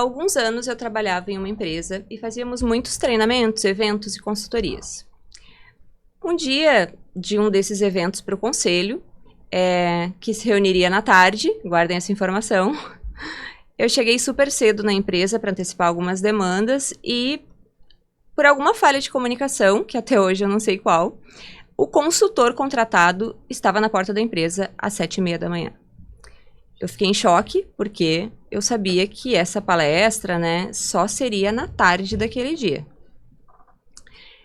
alguns anos eu trabalhava em uma empresa e fazíamos muitos treinamentos, eventos e consultorias. Um dia de um desses eventos para o conselho, que se reuniria na tarde, guardem essa informação, eu cheguei super cedo na empresa para antecipar algumas demandas e, por alguma falha de comunicação, que até hoje eu não sei qual, o consultor contratado estava na porta da empresa às 7h30 da manhã. Eu fiquei em choque, porque eu sabia que essa palestra, né, só seria na tarde daquele dia.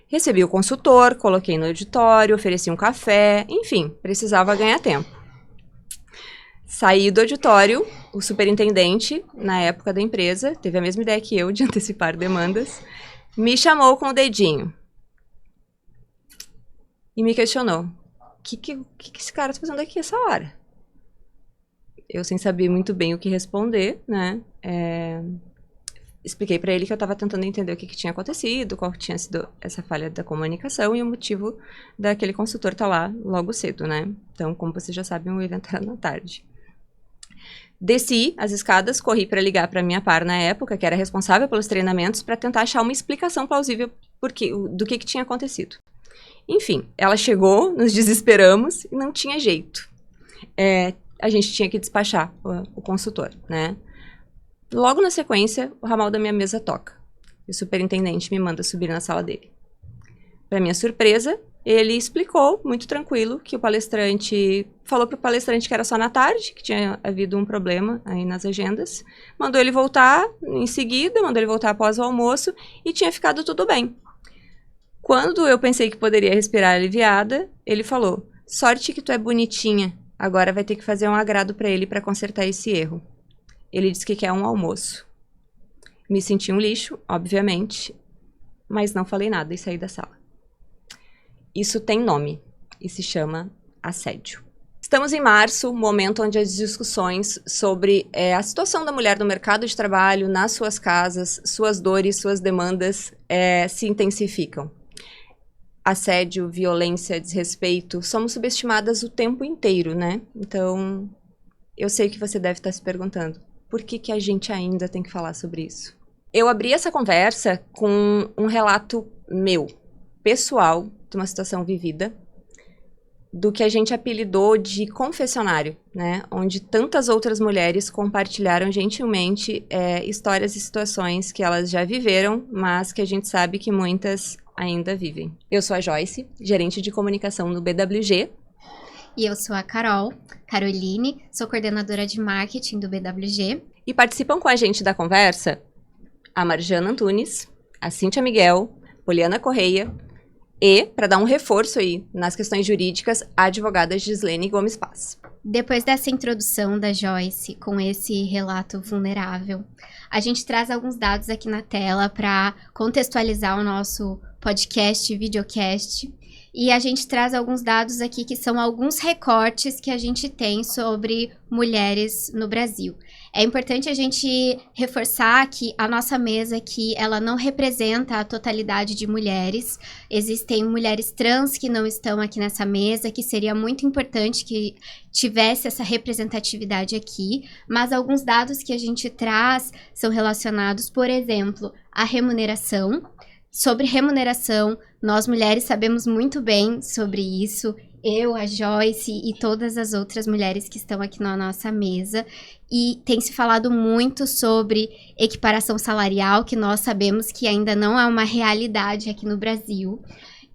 Recebi o consultor, coloquei no auditório, ofereci um café, enfim, precisava ganhar tempo. Saí do auditório, o superintendente, na época da empresa, teve a mesma ideia que eu de antecipar demandas, me chamou com o dedinho e me questionou: o que esse cara está fazendo aqui essa hora? Eu, sem saber muito bem o que responder, né, expliquei para ele que eu estava tentando entender o que tinha acontecido, qual tinha sido essa falha da comunicação e o motivo daquele consultor estar lá logo cedo, né. Então, como vocês já sabem, o evento era na tarde. Desci as escadas, corri para ligar para minha par na época, que era responsável pelos treinamentos, para tentar achar uma explicação plausível do que tinha acontecido. Enfim, ela chegou, nos desesperamos e não tinha jeito. A gente tinha que despachar o consultor, né? Logo na sequência, o ramal da minha mesa toca. E o superintendente me manda subir na sala dele. Para minha surpresa, ele explicou, muito tranquilo, que o palestrante falou para o palestrante que era só na tarde, que tinha havido um problema aí nas agendas. Mandou ele voltar em seguida, mandou ele voltar após o almoço e tinha ficado tudo bem. Quando eu pensei que poderia respirar aliviada, ele falou: sorte que tu é bonitinha. Agora vai ter que fazer um agrado para ele para consertar esse erro. Ele disse que quer um almoço. Me senti um lixo, obviamente, mas não falei nada e saí da sala. Isso tem nome e se chama assédio. Estamos em março, momento onde as discussões sobre a situação da mulher no mercado de trabalho, nas suas casas, suas dores, suas demandas se intensificam. Assédio, violência, desrespeito, somos subestimadas o tempo inteiro, né? Então, eu sei que você deve estar se perguntando, por que a gente ainda tem que falar sobre isso? Eu abri essa conversa com um relato meu, pessoal, de uma situação vivida, do que a gente apelidou de confessionário, né? Onde tantas outras mulheres compartilharam gentilmente histórias e situações que elas já viveram, mas que a gente sabe que muitas ainda vivem. Eu sou a Joyce, gerente de comunicação no BWG. E eu sou a Caroline, sou coordenadora de marketing do BWG. E participam com a gente da conversa a Marjana Antunes, a Cíntia Miguel, Poliana Correia e, para dar um reforço aí nas questões jurídicas, a advogada Gislene Gomes Paz. Depois dessa introdução da Joyce com esse relato vulnerável, a gente traz alguns dados aqui na tela para contextualizar o nosso podcast, videocast. E a gente traz alguns dados aqui que são alguns recortes que a gente tem sobre mulheres no Brasil. É importante a gente reforçar que a nossa mesa aqui, ela não representa a totalidade de mulheres. Existem mulheres trans que não estão aqui nessa mesa, que seria muito importante que tivesse essa representatividade aqui. Mas alguns dados que a gente traz são relacionados, por exemplo, à remuneração. Sobre remuneração, nós mulheres sabemos muito bem sobre isso. Eu, a Joyce e todas as outras mulheres que estão aqui na nossa mesa. E tem se falado muito sobre equiparação salarial, que nós sabemos que ainda não é uma realidade aqui no Brasil.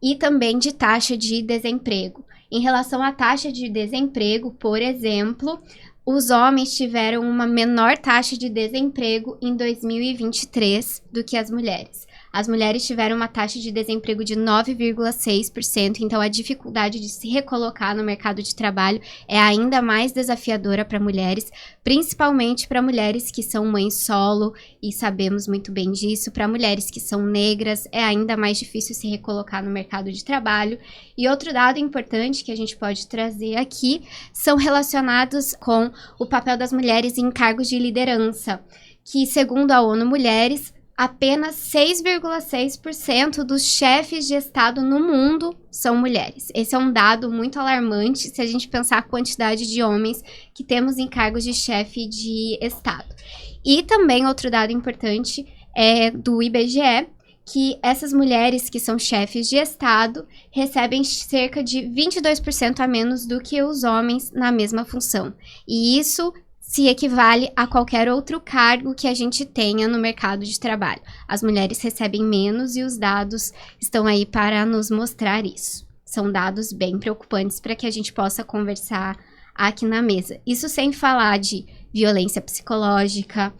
E também de taxa de desemprego. Em relação à taxa de desemprego, por exemplo, os homens tiveram uma menor taxa de desemprego em 2023 do que as mulheres. As mulheres tiveram uma taxa de desemprego de 9,6%, então a dificuldade de se recolocar no mercado de trabalho é ainda mais desafiadora para mulheres, principalmente para mulheres que são mães solo, e sabemos muito bem disso. Para mulheres que são negras, é ainda mais difícil se recolocar no mercado de trabalho. E outro dado importante que a gente pode trazer aqui são relacionados com o papel das mulheres em cargos de liderança, que, segundo a ONU Mulheres, apenas 6,6% dos chefes de Estado no mundo são mulheres. Esse é um dado muito alarmante se a gente pensar a quantidade de homens que temos em cargos de chefe de Estado. E também outro dado importante é do IBGE, que essas mulheres que são chefes de Estado recebem cerca de 22% a menos do que os homens na mesma função. E isso se equivale a qualquer outro cargo que a gente tenha no mercado de trabalho. As mulheres recebem menos e os dados estão aí para nos mostrar isso. São dados bem preocupantes para que a gente possa conversar aqui na mesa. Isso sem falar de violência psicológica,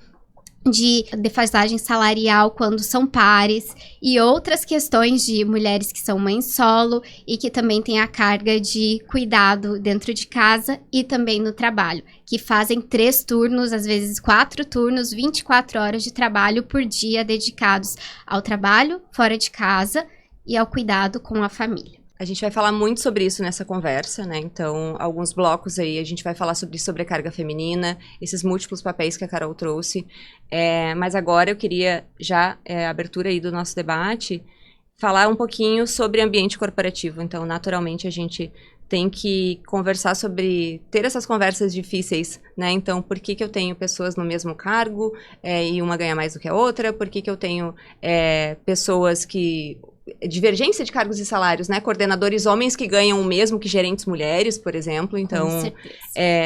de defasagem salarial quando são pares e outras questões de mulheres que são mães solo e que também têm a carga de cuidado dentro de casa e também no trabalho, que fazem 3 turnos, às vezes 4 turnos, 24 horas de trabalho por dia dedicados ao trabalho fora de casa e ao cuidado com a família. A gente vai falar muito sobre isso nessa conversa, né? Então, alguns blocos aí, a gente vai falar sobre sobrecarga feminina, esses múltiplos papéis que a Carol trouxe. Mas agora eu queria, já, a abertura aí do nosso debate, falar um pouquinho sobre ambiente corporativo. Então, naturalmente, a gente tem que conversar sobre, ter essas conversas difíceis, né? Então, por que eu tenho pessoas no mesmo cargo e uma ganha mais do que a outra? Por que eu tenho pessoas que... divergência de cargos e salários, né? Coordenadores homens que ganham o mesmo que gerentes mulheres, por exemplo. Então,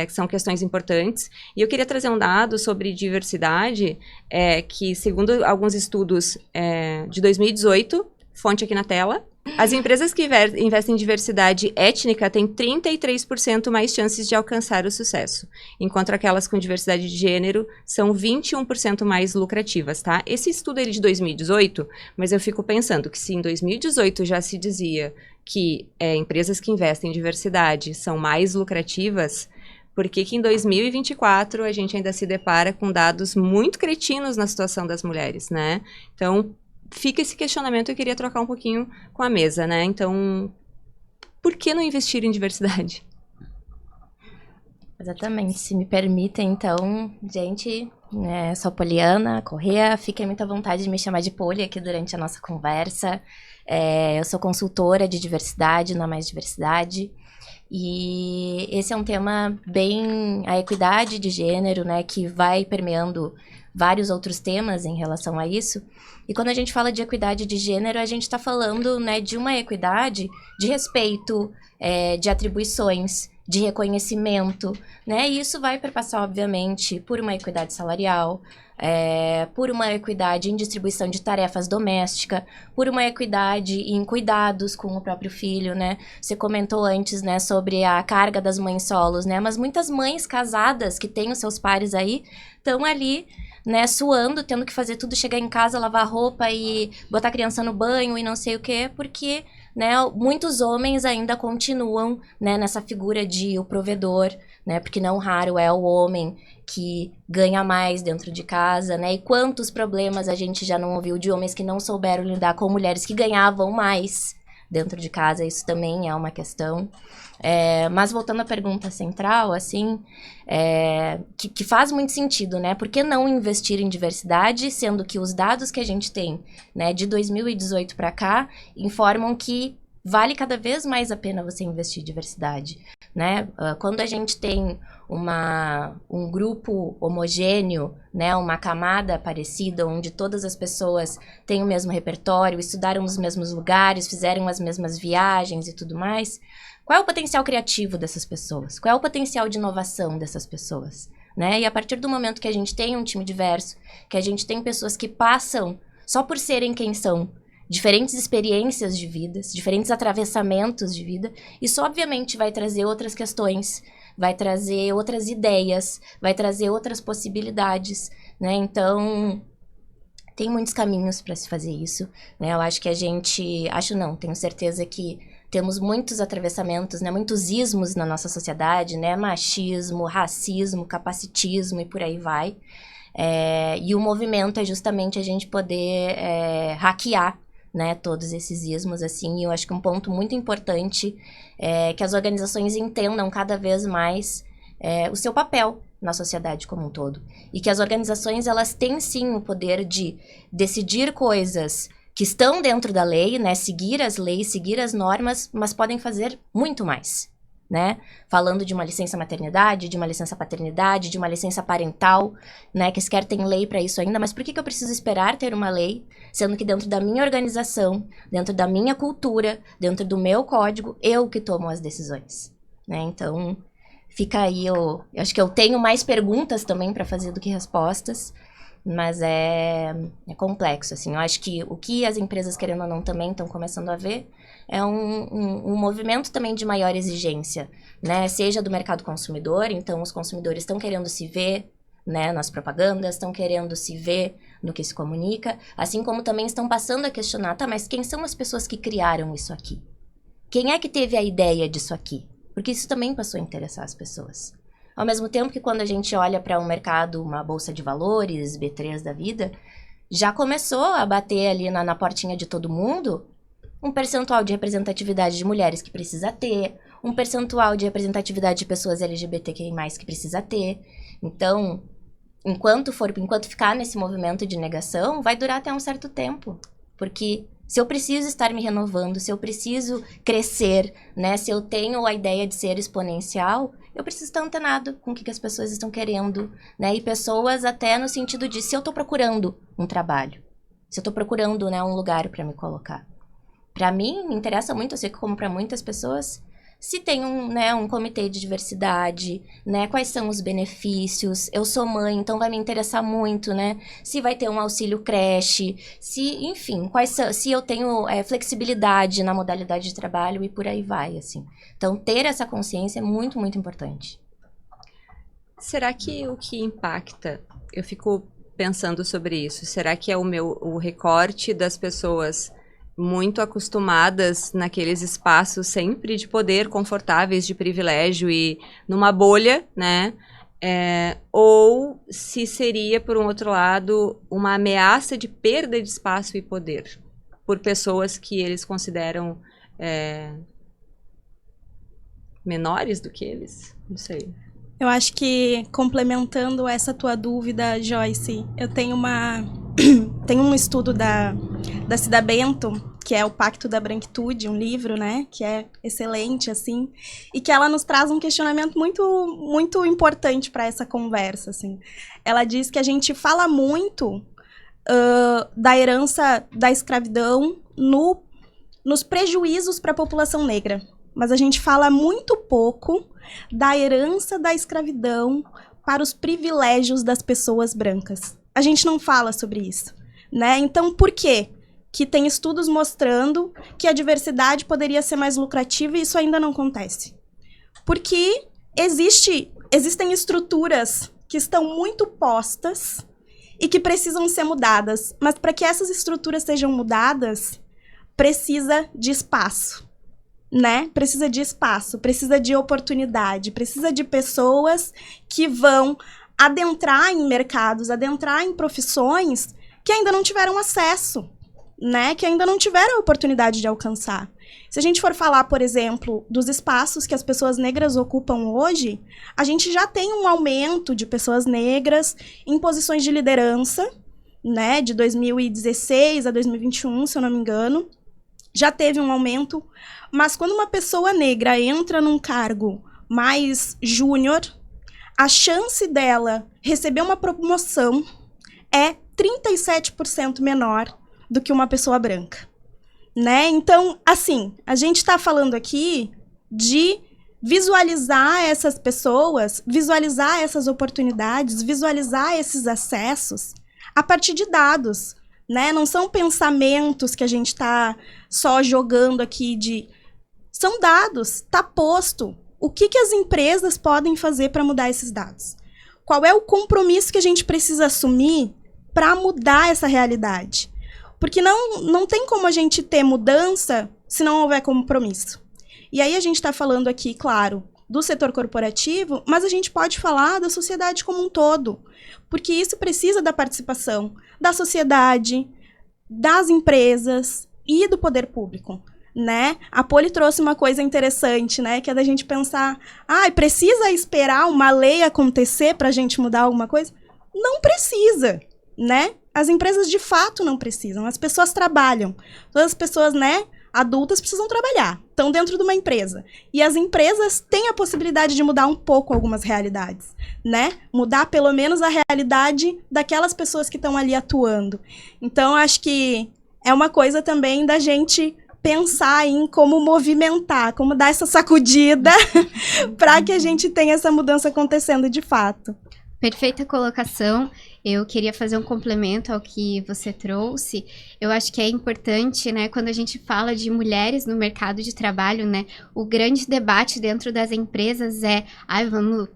são questões importantes. E eu queria trazer um dado sobre diversidade, que segundo alguns estudos de 2018, fonte aqui na tela, as empresas que investem em diversidade étnica têm 33% mais chances de alcançar o sucesso, enquanto aquelas com diversidade de gênero são 21% mais lucrativas, tá? Esse estudo é de 2018, mas eu fico pensando que se em 2018 já se dizia que empresas que investem em diversidade são mais lucrativas, por que em 2024 a gente ainda se depara com dados muito cretinos na situação das mulheres, né? Então, fica esse questionamento, eu queria trocar um pouquinho com a mesa, né? Então, por que não investir em diversidade? Exatamente, se me permitem, então, gente, sou Poliana Corrêa, fiquem muito à vontade de me chamar de Poli aqui durante a nossa conversa. Eu sou consultora de diversidade na Mais Diversidade, e esse é um tema bem, a equidade de gênero, né, que vai permeando vários outros temas em relação a isso. E quando a gente fala de equidade de gênero, a gente está falando, né, de uma equidade de respeito, de atribuições, de reconhecimento, né? E isso vai perpassar, obviamente, por uma equidade salarial, por uma equidade em distribuição de tarefas domésticas, por uma equidade em cuidados com o próprio filho, né? Você comentou antes, né, sobre a carga das mães solos, né? Mas muitas mães casadas que têm os seus pares aí estão ali, né, suando, tendo que fazer tudo, chegar em casa, lavar roupa e botar a criança no banho e não sei o quê, porque, né, muitos homens ainda continuam, né, nessa figura de o provedor, né, porque não raro é o homem que ganha mais dentro de casa, né, e quantos problemas a gente já não ouviu de homens que não souberam lidar com mulheres que ganhavam mais dentro de casa, isso também é uma questão. Mas voltando à pergunta central, assim, que faz muito sentido, né? Por que não investir em diversidade, sendo que os dados que a gente tem, né, de 2018 para cá, informam que vale cada vez mais a pena você investir em diversidade, né? Quando a gente tem um grupo homogêneo, né, uma camada parecida, onde todas as pessoas têm o mesmo repertório, estudaram nos mesmos lugares, fizeram as mesmas viagens e tudo mais, qual é o potencial criativo dessas pessoas? Qual é o potencial de inovação dessas pessoas? Né? E a partir do momento que a gente tem um time diverso, que a gente tem pessoas que passam, só por serem quem são, diferentes experiências de vida, diferentes atravessamentos de vida, isso obviamente vai trazer outras questões, vai trazer outras ideias, vai trazer outras possibilidades, né? Então, tem muitos caminhos para se fazer isso, né? Eu acho que tenho certeza que temos muitos atravessamentos, né? Muitos ismos na nossa sociedade, né? Machismo, racismo, capacitismo e por aí vai. E o movimento é justamente a gente poder hackear, né, todos esses ismos, assim, e eu acho que um ponto muito importante é que as organizações entendam cada vez mais o seu papel, na sociedade como um todo. E que as organizações, elas têm sim o poder de decidir coisas que estão dentro da lei, né? Seguir as leis, seguir as normas, mas podem fazer muito mais, né? Falando de uma licença maternidade, de uma licença paternidade, de uma licença parental, né? Que sequer tem lei para isso ainda, mas por que eu preciso esperar ter uma lei, sendo que dentro da minha organização, dentro da minha cultura, dentro do meu código, eu que tomo as decisões, né? Então, fica aí, eu acho que eu tenho mais perguntas também para fazer do que respostas, mas é complexo, assim. Eu acho que o que as empresas, querendo ou não, também estão começando a ver é um movimento também de maior exigência, né? Seja do mercado consumidor, então os consumidores estão querendo se ver, né, nas propagandas, estão querendo se ver no que se comunica, assim como também estão passando a questionar, tá, mas quem são as pessoas que criaram isso aqui? Quem é que teve a ideia disso aqui? Porque isso também passou a interessar as pessoas. Ao mesmo tempo que quando a gente olha para um mercado, uma bolsa de valores, B3 da vida, já começou a bater ali na portinha de todo mundo um percentual de representatividade de mulheres que precisa ter, um percentual de representatividade de pessoas LGBTQI+, que precisa ter. Então, enquanto ficar nesse movimento de negação, vai durar até um certo tempo. Porque se eu preciso estar me renovando, se eu preciso crescer, né, se eu tenho a ideia de ser exponencial, eu preciso estar antenado com o que as pessoas estão querendo, né? E pessoas até no sentido de se eu estou procurando um trabalho, se eu estou procurando, né, um lugar para me colocar. Para mim, me interessa muito, eu sei que como para muitas pessoas, se tem um comitê de diversidade, né? Quais são os benefícios? Eu sou mãe, então vai me interessar muito, né? Se vai ter um auxílio creche, enfim, se eu tenho flexibilidade na modalidade de trabalho e por aí vai, assim. Então, ter essa consciência é muito, muito importante. Será que o que impacta, eu fico pensando sobre isso, será que é o recorte das pessoas muito acostumadas naqueles espaços sempre de poder, confortáveis, de privilégio e numa bolha, né? Ou se seria, por um outro lado, uma ameaça de perda de espaço e poder por pessoas que eles consideram menores do que eles? Não sei. Eu acho que, complementando essa tua dúvida, Joyce, eu tenho um estudo da Cida Bento, que é o Pacto da Branquitude, um livro, né, que é excelente, assim, e que ela nos traz um questionamento muito, muito importante para essa conversa, assim. Ela diz que a gente fala muito da herança da escravidão nos prejuízos para a população negra, mas a gente fala muito pouco da herança da escravidão para os privilégios das pessoas brancas. A gente não fala sobre isso, né? Então, por quê? Que tem estudos mostrando que a diversidade poderia ser mais lucrativa e isso ainda não acontece. Porque existem estruturas que estão muito postas e que precisam ser mudadas. Mas para que essas estruturas sejam mudadas, precisa de espaço, né? Precisa de espaço, precisa de oportunidade, precisa de pessoas que vão adentrar em mercados, adentrar em profissões que ainda não tiveram acesso, né? Que ainda não tiveram a oportunidade de alcançar. Se a gente for falar, por exemplo, dos espaços que as pessoas negras ocupam hoje, a gente já tem um aumento de pessoas negras em posições de liderança, né? De 2016 a 2021, se eu não me engano, já teve um aumento. Mas quando uma pessoa negra entra num cargo mais júnior, a chance dela receber uma promoção é 37% menor do que uma pessoa branca, né? Então, assim, a gente está falando aqui de visualizar essas pessoas, visualizar essas oportunidades, visualizar esses acessos a partir de dados, né? Não são pensamentos que a gente está só jogando aqui são dados, está posto. O que as empresas podem fazer para mudar esses dados? Qual é o compromisso que a gente precisa assumir para mudar essa realidade? Porque não tem como a gente ter mudança se não houver compromisso. E aí a gente está falando aqui, claro, do setor corporativo, mas a gente pode falar da sociedade como um todo. Porque isso precisa da participação da sociedade, das empresas e do poder público. né? A Poli trouxe uma coisa interessante, né? Que é da gente pensar, precisa esperar uma lei acontecer para a gente mudar alguma coisa? Não precisa, né? As empresas de fato não precisam, as pessoas trabalham. Todas as pessoas, né, adultas precisam trabalhar, estão dentro de uma empresa. E as empresas têm a possibilidade de mudar um pouco algumas realidades, né? Mudar pelo menos a realidade daquelas pessoas que estão ali atuando. Então, acho que é uma coisa também da gente pensar em como movimentar, como dar essa sacudida para que a gente tenha essa mudança acontecendo de fato. Perfeita colocação. Eu queria fazer um complemento ao que você trouxe. Eu acho que é importante, né, quando a gente fala de mulheres no mercado de trabalho, né, o grande debate dentro das empresas é,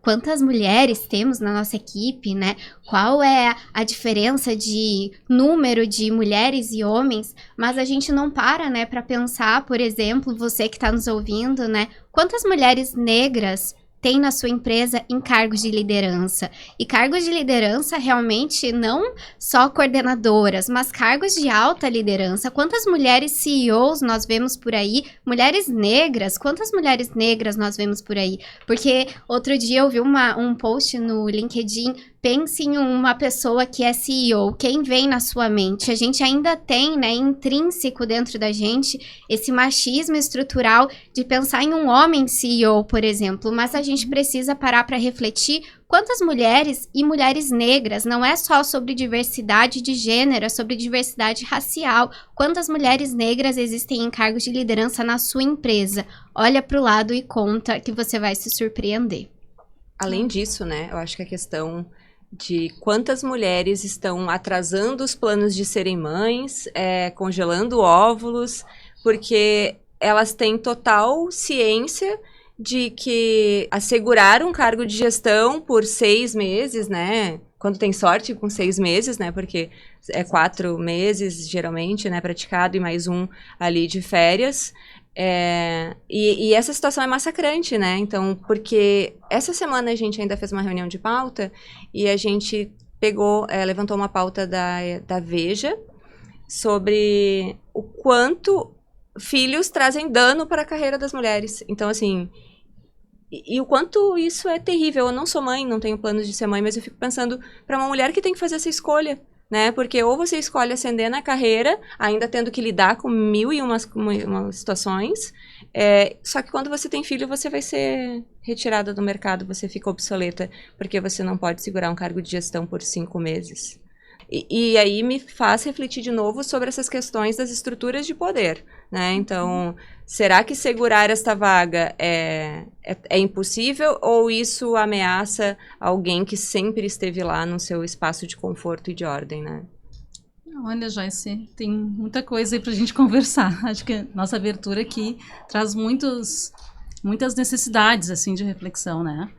quantas mulheres temos na nossa equipe, né? Qual é a diferença de número de mulheres e homens? Mas a gente não para, né, para pensar, por exemplo, você que está nos ouvindo, né, quantas mulheres negras tem na sua empresa em cargos de liderança. E cargos de liderança realmente não só coordenadoras, mas cargos de alta liderança. Quantas mulheres CEOs nós vemos por aí? Mulheres negras, quantas mulheres negras nós vemos por aí? Porque outro dia eu vi um post no LinkedIn. Pense em uma pessoa que é CEO, quem vem na sua mente? A gente ainda tem, né, intrínseco dentro da gente, esse machismo estrutural de pensar em um homem CEO, por exemplo, mas a gente precisa parar para refletir quantas mulheres e mulheres negras, não é só sobre diversidade de gênero, é sobre diversidade racial, quantas mulheres negras existem em cargos de liderança na sua empresa? Olha para o lado e conta que você vai se surpreender. Além disso, né, eu acho que a questão de quantas mulheres estão atrasando os planos de serem mães, congelando óvulos, porque elas têm total ciência de que assegurar um cargo de gestão por 6 meses, né, quando tem sorte com 6 meses, né, porque é 4 meses geralmente, né, praticado e mais um ali de férias. E essa situação é massacrante, né? Então, porque essa semana a gente ainda fez uma reunião de pauta e a gente levantou uma pauta da Veja sobre o quanto filhos trazem dano para a carreira das mulheres. Então, assim, e o quanto isso é terrível. Eu não sou mãe, não tenho planos de ser mãe, mas eu fico pensando para uma mulher que tem que fazer essa escolha, né? Porque ou você escolhe ascender na carreira, ainda tendo que lidar com 1001 situações, só que quando você tem filho, você vai ser retirada do mercado, você fica obsoleta, porque você não pode segurar um cargo de gestão por 5 meses. E aí me faz refletir de novo sobre essas questões das estruturas de poder, né? Então, será que segurar esta vaga é impossível ou isso ameaça alguém que sempre esteve lá no seu espaço de conforto e de ordem, né? Olha, Joyce, tem muita coisa aí pra gente conversar. Acho que nossa abertura aqui traz muitas necessidades, assim, de reflexão, né?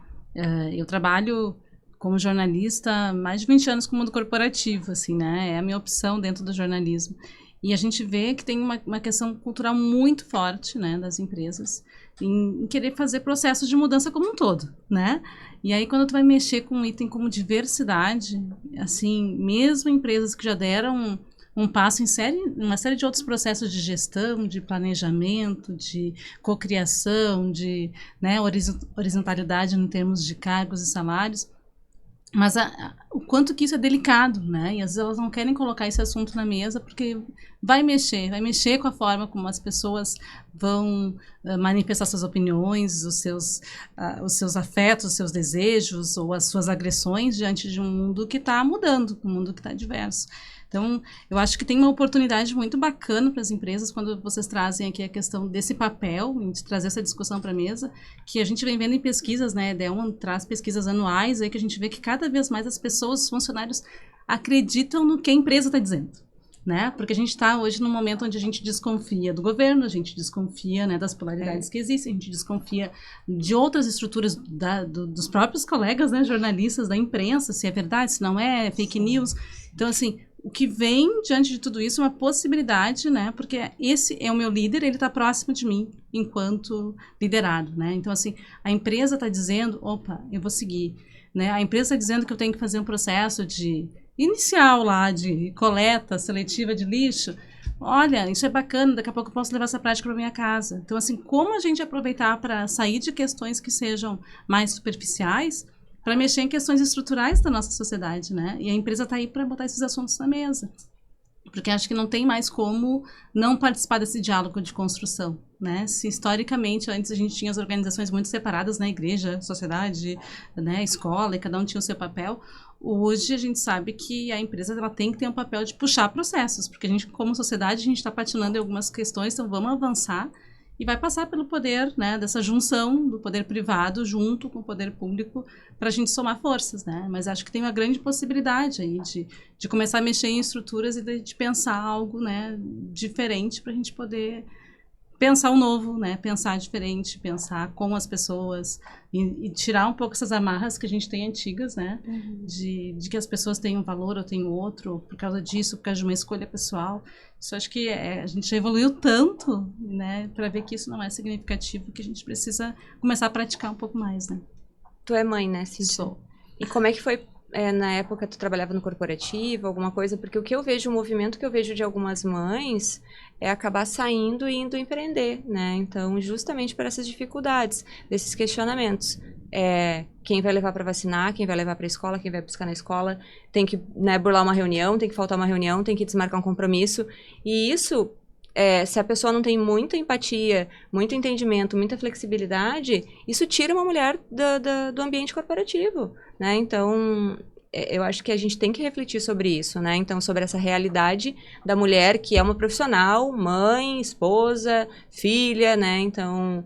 Eu trabalho como jornalista há mais de 20 anos com o mundo corporativo, assim, né? É a minha opção dentro do jornalismo. E a gente vê que tem uma questão cultural muito forte, né, das empresas em querer fazer processos de mudança como um todo, né? E aí, quando tu vai mexer com um item como diversidade, assim, mesmo empresas que já deram um passo uma série de outros processos de gestão, de planejamento, de cocriação, de, né, horizontalidade em termos de cargos e salários, mas o quanto que isso é delicado, né? E às vezes elas não querem colocar esse assunto na mesa porque vai mexer com a forma como as pessoas vão manifestar suas opiniões, os seus afetos, os seus desejos ou as suas agressões diante de um mundo que está mudando, um mundo que está diverso. Então, eu acho que tem uma oportunidade muito bacana para as empresas quando vocês trazem aqui a questão desse papel, de trazer essa discussão para a mesa, que a gente vem vendo em pesquisas, né? Delman traz pesquisas anuais aí que a gente vê que cada vez mais as pessoas, os funcionários, acreditam no que a empresa está dizendo, né? Porque a gente está hoje num momento onde a gente desconfia do governo, a gente desconfia, né, das polaridades que existem, a gente desconfia de outras estruturas dos próprios colegas, né, jornalistas, da imprensa, se é verdade, se não é, fake news. Então, assim, o que vem diante de tudo isso é uma possibilidade, né? Porque esse é o meu líder, ele está próximo de mim enquanto liderado, né? Então, assim, a empresa está dizendo, opa, eu vou seguir, né? A empresa está dizendo que eu tenho que fazer um processo inicial lá, de coleta seletiva de lixo, olha, isso é bacana, daqui a pouco eu posso levar essa prática para minha casa. Então, assim, como a gente aproveitar para sair de questões que sejam mais superficiais para mexer em questões estruturais da nossa sociedade, né? E a empresa está aí para botar esses assuntos na mesa. Porque acho que não tem mais como não participar desse diálogo de construção, né? Se historicamente, antes a gente tinha as organizações muito separadas, né? Igreja, sociedade, né? Escola, e cada um tinha o seu papel. Hoje a gente sabe que a empresa ela tem que ter um papel de puxar processos, porque a gente, como sociedade, a gente está patinando em algumas questões, então vamos avançar e vai passar pelo poder, né, dessa junção do poder privado junto com o poder público para a gente somar forças, né? Mas acho que tem uma grande possibilidade aí de começar a mexer em estruturas e de pensar algo, né, diferente para a gente poder pensar o novo, né? Pensar diferente, pensar com as pessoas e tirar um pouco essas amarras que a gente tem antigas, né? De que as pessoas têm um valor ou têm outro por causa disso, por causa de uma escolha pessoal. Isso acho que a gente já evoluiu tanto, né? Para ver que isso não é significativo, que a gente precisa começar a praticar um pouco mais, né? Tu é mãe, né, Cíntia? Sou. E como é que foi, na época, tu trabalhava no corporativo, alguma coisa? Porque o que eu vejo, o movimento que eu vejo de algumas mães é acabar saindo e indo empreender, né? Então, justamente por essas dificuldades, desses questionamentos. Quem vai levar para vacinar, quem vai levar para a escola, quem vai buscar na escola, tem que, né, burlar uma reunião, tem que faltar uma reunião, tem que desmarcar um compromisso. E isso, se a pessoa não tem muita empatia, muito entendimento, muita flexibilidade, isso tira uma mulher do ambiente corporativo, né? Então, eu acho que a gente tem que refletir sobre isso, né? Então, sobre essa realidade da mulher que é uma profissional, mãe, esposa, filha, né? Então,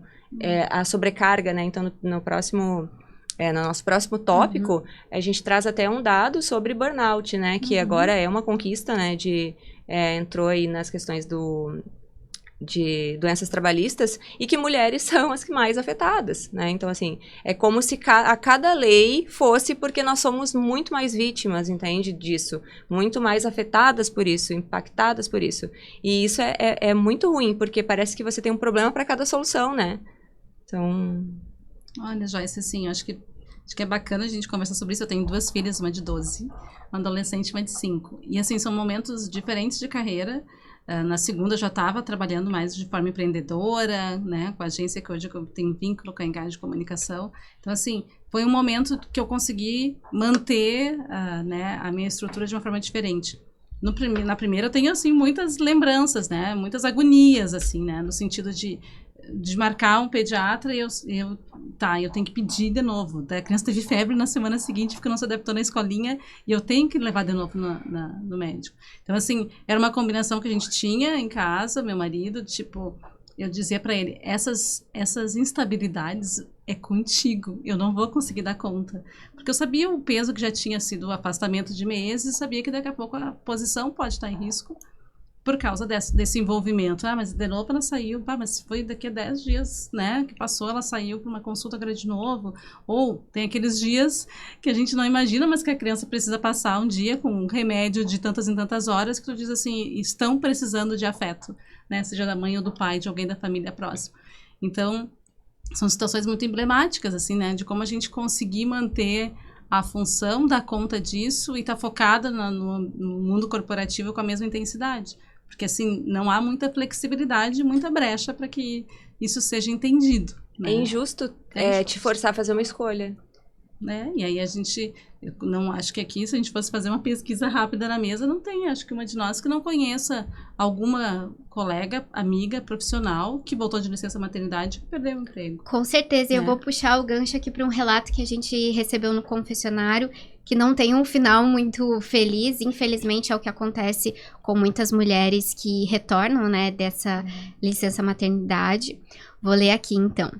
a sobrecarga, né? Então, no nosso próximo tópico, a gente traz até um dado sobre burnout, né? Que agora é uma conquista, né? Entrou aí nas questões de doenças trabalhistas e que mulheres são as que mais afetadas, né? Então, assim, é como se a cada lei fosse porque nós somos muito mais vítimas, entende, disso? Muito mais afetadas por isso, impactadas por isso. E isso é muito ruim, porque parece que você tem um problema para cada solução, né? Então... Olha, Joyce, assim, acho que é bacana a gente conversar sobre isso. Eu tenho 2 filhas, uma de 12, uma adolescente e uma de 5. E, assim, são momentos diferentes de carreira. Na segunda, eu já estava trabalhando mais de forma empreendedora, né? Com a agência que hoje eu tenho vínculo com a Engage de Comunicação. Então, assim, foi um momento que eu consegui manter né, a minha estrutura de uma forma diferente. Na primeira, eu tenho, assim, muitas lembranças, né? Muitas agonias, assim, né? No sentido de marcar um pediatra e eu tenho que pedir de novo. A criança teve febre na semana seguinte porque não se adaptou na escolinha e eu tenho que levar de novo no médico. Então, assim, era uma combinação que a gente tinha em casa, meu marido, tipo, eu dizia para ele, essas instabilidades é contigo, eu não vou conseguir dar conta. Porque eu sabia o peso que já tinha sido o afastamento de meses, sabia que daqui a pouco a posição pode estar em risco. Por causa desse envolvimento. Mas de novo ela saiu, mas foi daqui a 10 dias, né, que passou, ela saiu para uma consulta agora de novo. Ou tem aqueles dias que a gente não imagina, mas que a criança precisa passar um dia com um remédio de tantas em tantas horas, que tu diz assim, estão precisando de afeto, né, seja da mãe ou do pai, de alguém da família próxima. Então, são situações muito emblemáticas, assim, né, de como a gente conseguir manter a função, dar conta disso e estar focada no mundo corporativo com a mesma intensidade. Porque, assim, não há muita flexibilidade, muita brecha para que isso seja entendido. Né? É injusto te forçar a fazer uma escolha. Né? E aí eu não acho que aqui, se a gente fosse fazer uma pesquisa rápida na mesa, não tem, acho que uma de nós que não conheça alguma colega, amiga, profissional, que voltou de licença maternidade e perdeu o emprego. Com certeza, eu vou puxar o gancho aqui para um relato que a gente recebeu no confessionário, que não tem um final muito feliz, infelizmente é o que acontece com muitas mulheres que retornam, né, dessa licença maternidade. Vou ler aqui, então.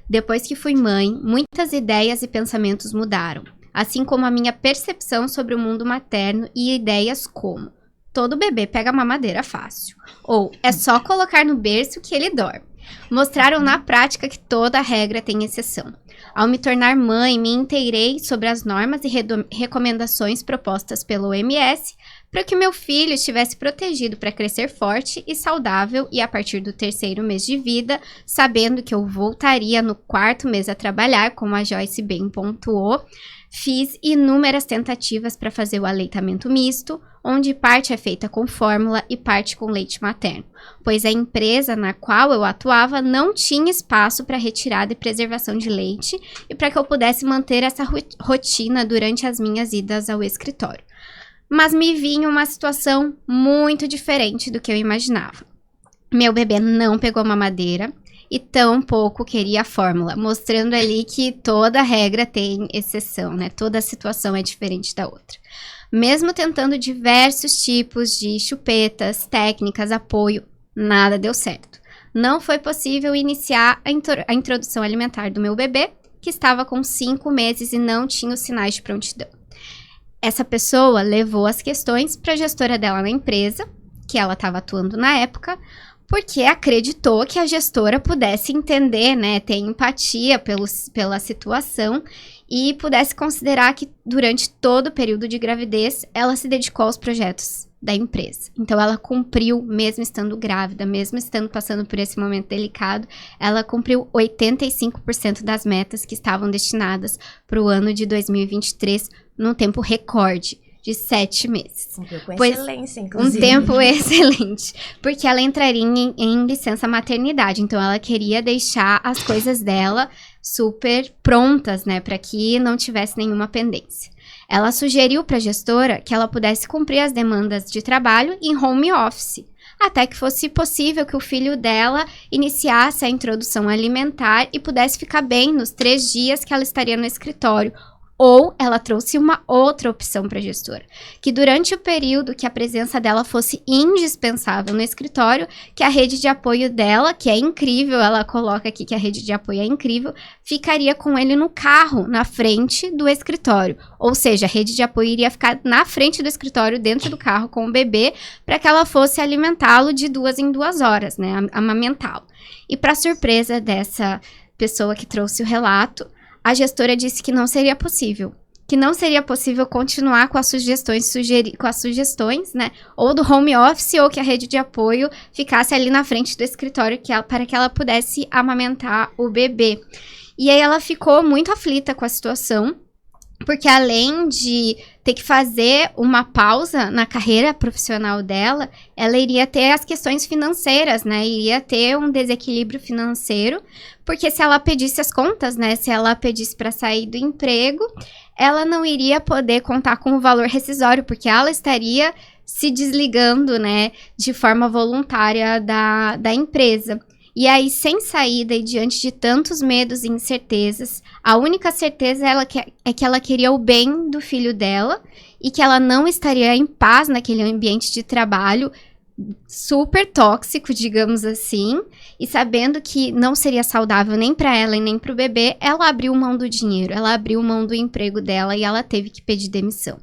Depois que fui mãe, muitas ideias e pensamentos mudaram, assim como a minha percepção sobre o mundo materno e ideias como todo bebê pega mamadeira fácil, ou é só colocar no berço que ele dorme. Mostraram na prática que toda regra tem exceção. Ao me tornar mãe, me inteirei sobre as normas e recomendações propostas pelo OMS para que meu filho estivesse protegido para crescer forte e saudável e a partir do 3º mês de vida, sabendo que eu voltaria no 4º mês a trabalhar, como a Joyce bem pontuou. Fiz inúmeras tentativas para fazer o aleitamento misto, onde parte é feita com fórmula e parte com leite materno, pois a empresa na qual eu atuava não tinha espaço para retirada e preservação de leite e para que eu pudesse manter essa rotina durante as minhas idas ao escritório. Mas me vi em uma situação muito diferente do que eu imaginava. Meu bebê não pegou mamadeira e tampouco queria a fórmula, mostrando ali que toda regra tem exceção, né? Toda situação é diferente da outra. Mesmo tentando diversos tipos de chupetas, técnicas, apoio, nada deu certo. Não foi possível iniciar a introdução alimentar do meu bebê, que estava com 5 meses e não tinha os sinais de prontidão. Essa pessoa levou as questões para a gestora dela na empresa, que ela estava atuando na época, porque acreditou que a gestora pudesse entender, né, ter empatia pela situação e pudesse considerar que durante todo o período de gravidez ela se dedicou aos projetos da empresa. Então ela cumpriu, mesmo estando grávida, mesmo estando passando por esse momento delicado, ela cumpriu 85% das metas que estavam destinadas para o ano de 2023 num tempo recorde de 7 meses. Cumpriu com excelência, Um inclusive. tempo excelente, porque ela entraria em licença maternidade, então ela queria deixar as coisas dela super prontas, né, para que não tivesse nenhuma pendência. Ela sugeriu para a gestora que ela pudesse cumprir as demandas de trabalho em home office, até que fosse possível que o filho dela iniciasse a introdução alimentar e pudesse ficar bem nos 3 dias que ela estaria no escritório. Ou ela trouxe uma outra opção para a gestora, que durante o período que a presença dela fosse indispensável no escritório, que a rede de apoio dela, que é incrível, ela coloca aqui que a rede de apoio é incrível, ficaria com ele no carro, na frente do escritório. Ou seja, a rede de apoio iria ficar na frente do escritório, dentro do carro com o bebê, para que ela fosse alimentá-lo de 2 em 2 horas, né, amamentá-lo. E para surpresa dessa pessoa que trouxe o relato, a gestora disse que não seria possível. Que não seria possível continuar com as sugestões, né? Ou do home office, ou que a rede de apoio ficasse ali na frente do escritório para que ela pudesse amamentar o bebê. E aí ela ficou muito aflita com a situação, porque além de ter que fazer uma pausa na carreira profissional dela, ela iria ter as questões financeiras, né? Iria ter um desequilíbrio financeiro, porque se ela pedisse as contas, né? Se ela pedisse para sair do emprego, ela não iria poder contar com o valor rescisório, porque ela estaria se desligando, né? De forma voluntária da empresa. E aí, sem saída e diante de tantos medos e incertezas, a única certeza é que ela queria o bem do filho dela e que ela não estaria em paz naquele ambiente de trabalho super tóxico, digamos assim, e sabendo que não seria saudável nem para ela e nem para o bebê, ela abriu mão do dinheiro, ela abriu mão do emprego dela e ela teve que pedir demissão.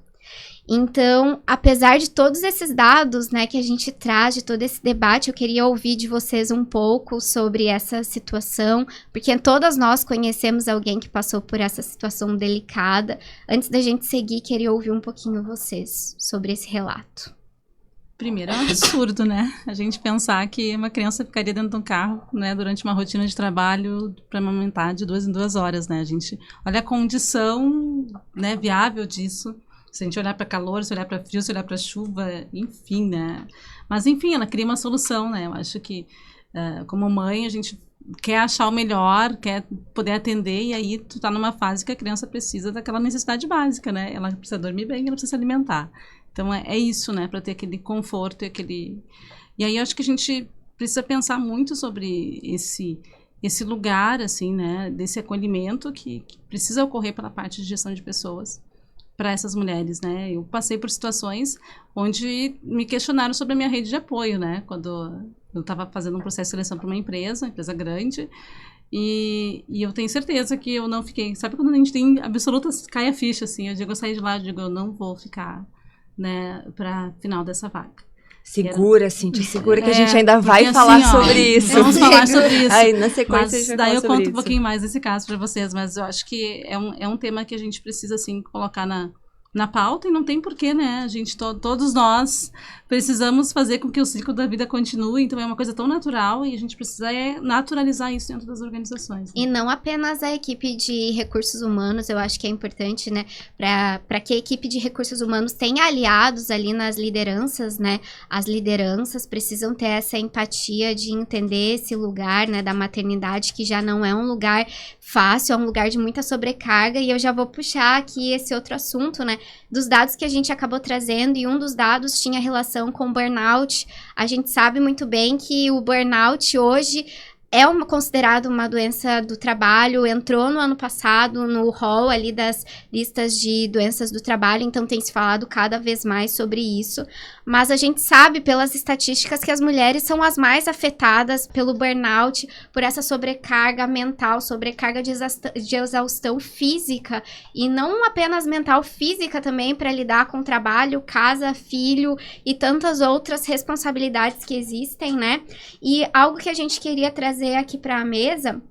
Então, apesar de todos esses dados, né, que a gente traz, de todo esse debate, eu queria ouvir de vocês um pouco sobre essa situação, porque todas nós conhecemos alguém que passou por essa situação delicada. Antes da gente seguir, queria ouvir um pouquinho vocês sobre esse relato. Primeiro, é um absurdo, né? A gente pensar que uma criança ficaria dentro de um carro, né, durante uma rotina de trabalho para amamentar de 2 em 2 horas, né? A gente olha a condição, né, viável disso. Se a gente olhar para calor, se olhar para frio, se olhar para chuva, enfim, né? Mas, enfim, ela cria uma solução, né? Eu acho que, como mãe, a gente quer achar o melhor, quer poder atender, e aí tu tá numa fase que a criança precisa daquela necessidade básica, né? Ela precisa dormir bem, ela precisa se alimentar. Então, é isso, né? Para ter aquele conforto e aquele... E aí, eu acho que a gente precisa pensar muito sobre esse lugar, assim, né? Desse acolhimento que precisa ocorrer pela parte de gestão de pessoas para essas mulheres, né? Eu passei por situações onde me questionaram sobre a minha rede de apoio, né? Quando eu estava fazendo um processo de seleção para uma empresa grande, e eu tenho certeza que eu não fiquei... Sabe quando a gente tem absolutas... Cai a ficha, assim, eu saí de lá e digo, eu não vou ficar, né, para final dessa vaga. Segura, Cíntia, segura que a gente ainda vai falar assim, sobre isso. Vamos falar sobre isso. Aí, na sequência, mas a gente vai daí falar eu sobre conto isso. um pouquinho mais desse caso para vocês, mas eu acho que é um tema que a gente precisa, assim, colocar na pauta e não tem porquê, né? A gente, todos nós precisamos fazer com que o ciclo da vida continue, então é uma coisa tão natural e a gente precisa naturalizar isso dentro das organizações. Né? E não apenas a equipe de recursos humanos, eu acho que é importante, né, para que a equipe de recursos humanos tenha aliados ali nas lideranças, né? As lideranças precisam ter essa empatia de entender esse lugar, né, da maternidade, que já não é um lugar fácil, é um lugar de muita sobrecarga, e eu já vou puxar aqui esse outro assunto, né, dos dados que a gente acabou trazendo, e um dos dados tinha relação com burnout. A gente sabe muito bem que o burnout hoje é considerado uma doença do trabalho, entrou no ano passado no rol ali das listas de doenças do trabalho, então tem se falado cada vez mais sobre isso, mas a gente sabe pelas estatísticas que as mulheres são as mais afetadas pelo burnout, por essa sobrecarga mental, sobrecarga de exaustão física, e não apenas mental, física também, para lidar com trabalho, casa, filho e tantas outras responsabilidades que existem, né? E algo que a gente queria trazer aqui para a mesa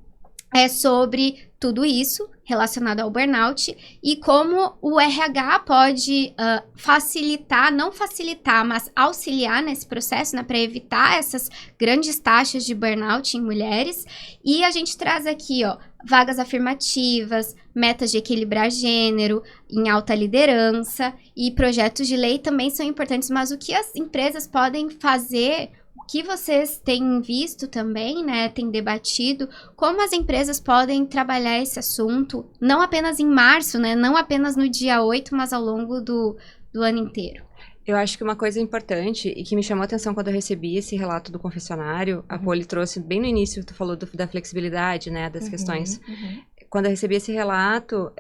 é sobre tudo isso relacionado ao burnout e como o RH pode facilitar, não facilitar, mas auxiliar nesse processo, né, para evitar essas grandes taxas de burnout em mulheres. E a gente traz aqui, ó, vagas afirmativas, metas de equilibrar gênero em alta liderança, e projetos de lei também são importantes, mas o que as empresas podem fazer, que vocês têm visto também, né, têm debatido, como as empresas podem trabalhar esse assunto, não apenas em março, né, não apenas no dia 8, mas ao longo do ano inteiro. Eu acho que uma coisa importante e que me chamou a atenção quando eu recebi esse relato do confessionário, a Poli trouxe bem no início, tu falou da flexibilidade, né, das questões. Quando eu recebi esse relato,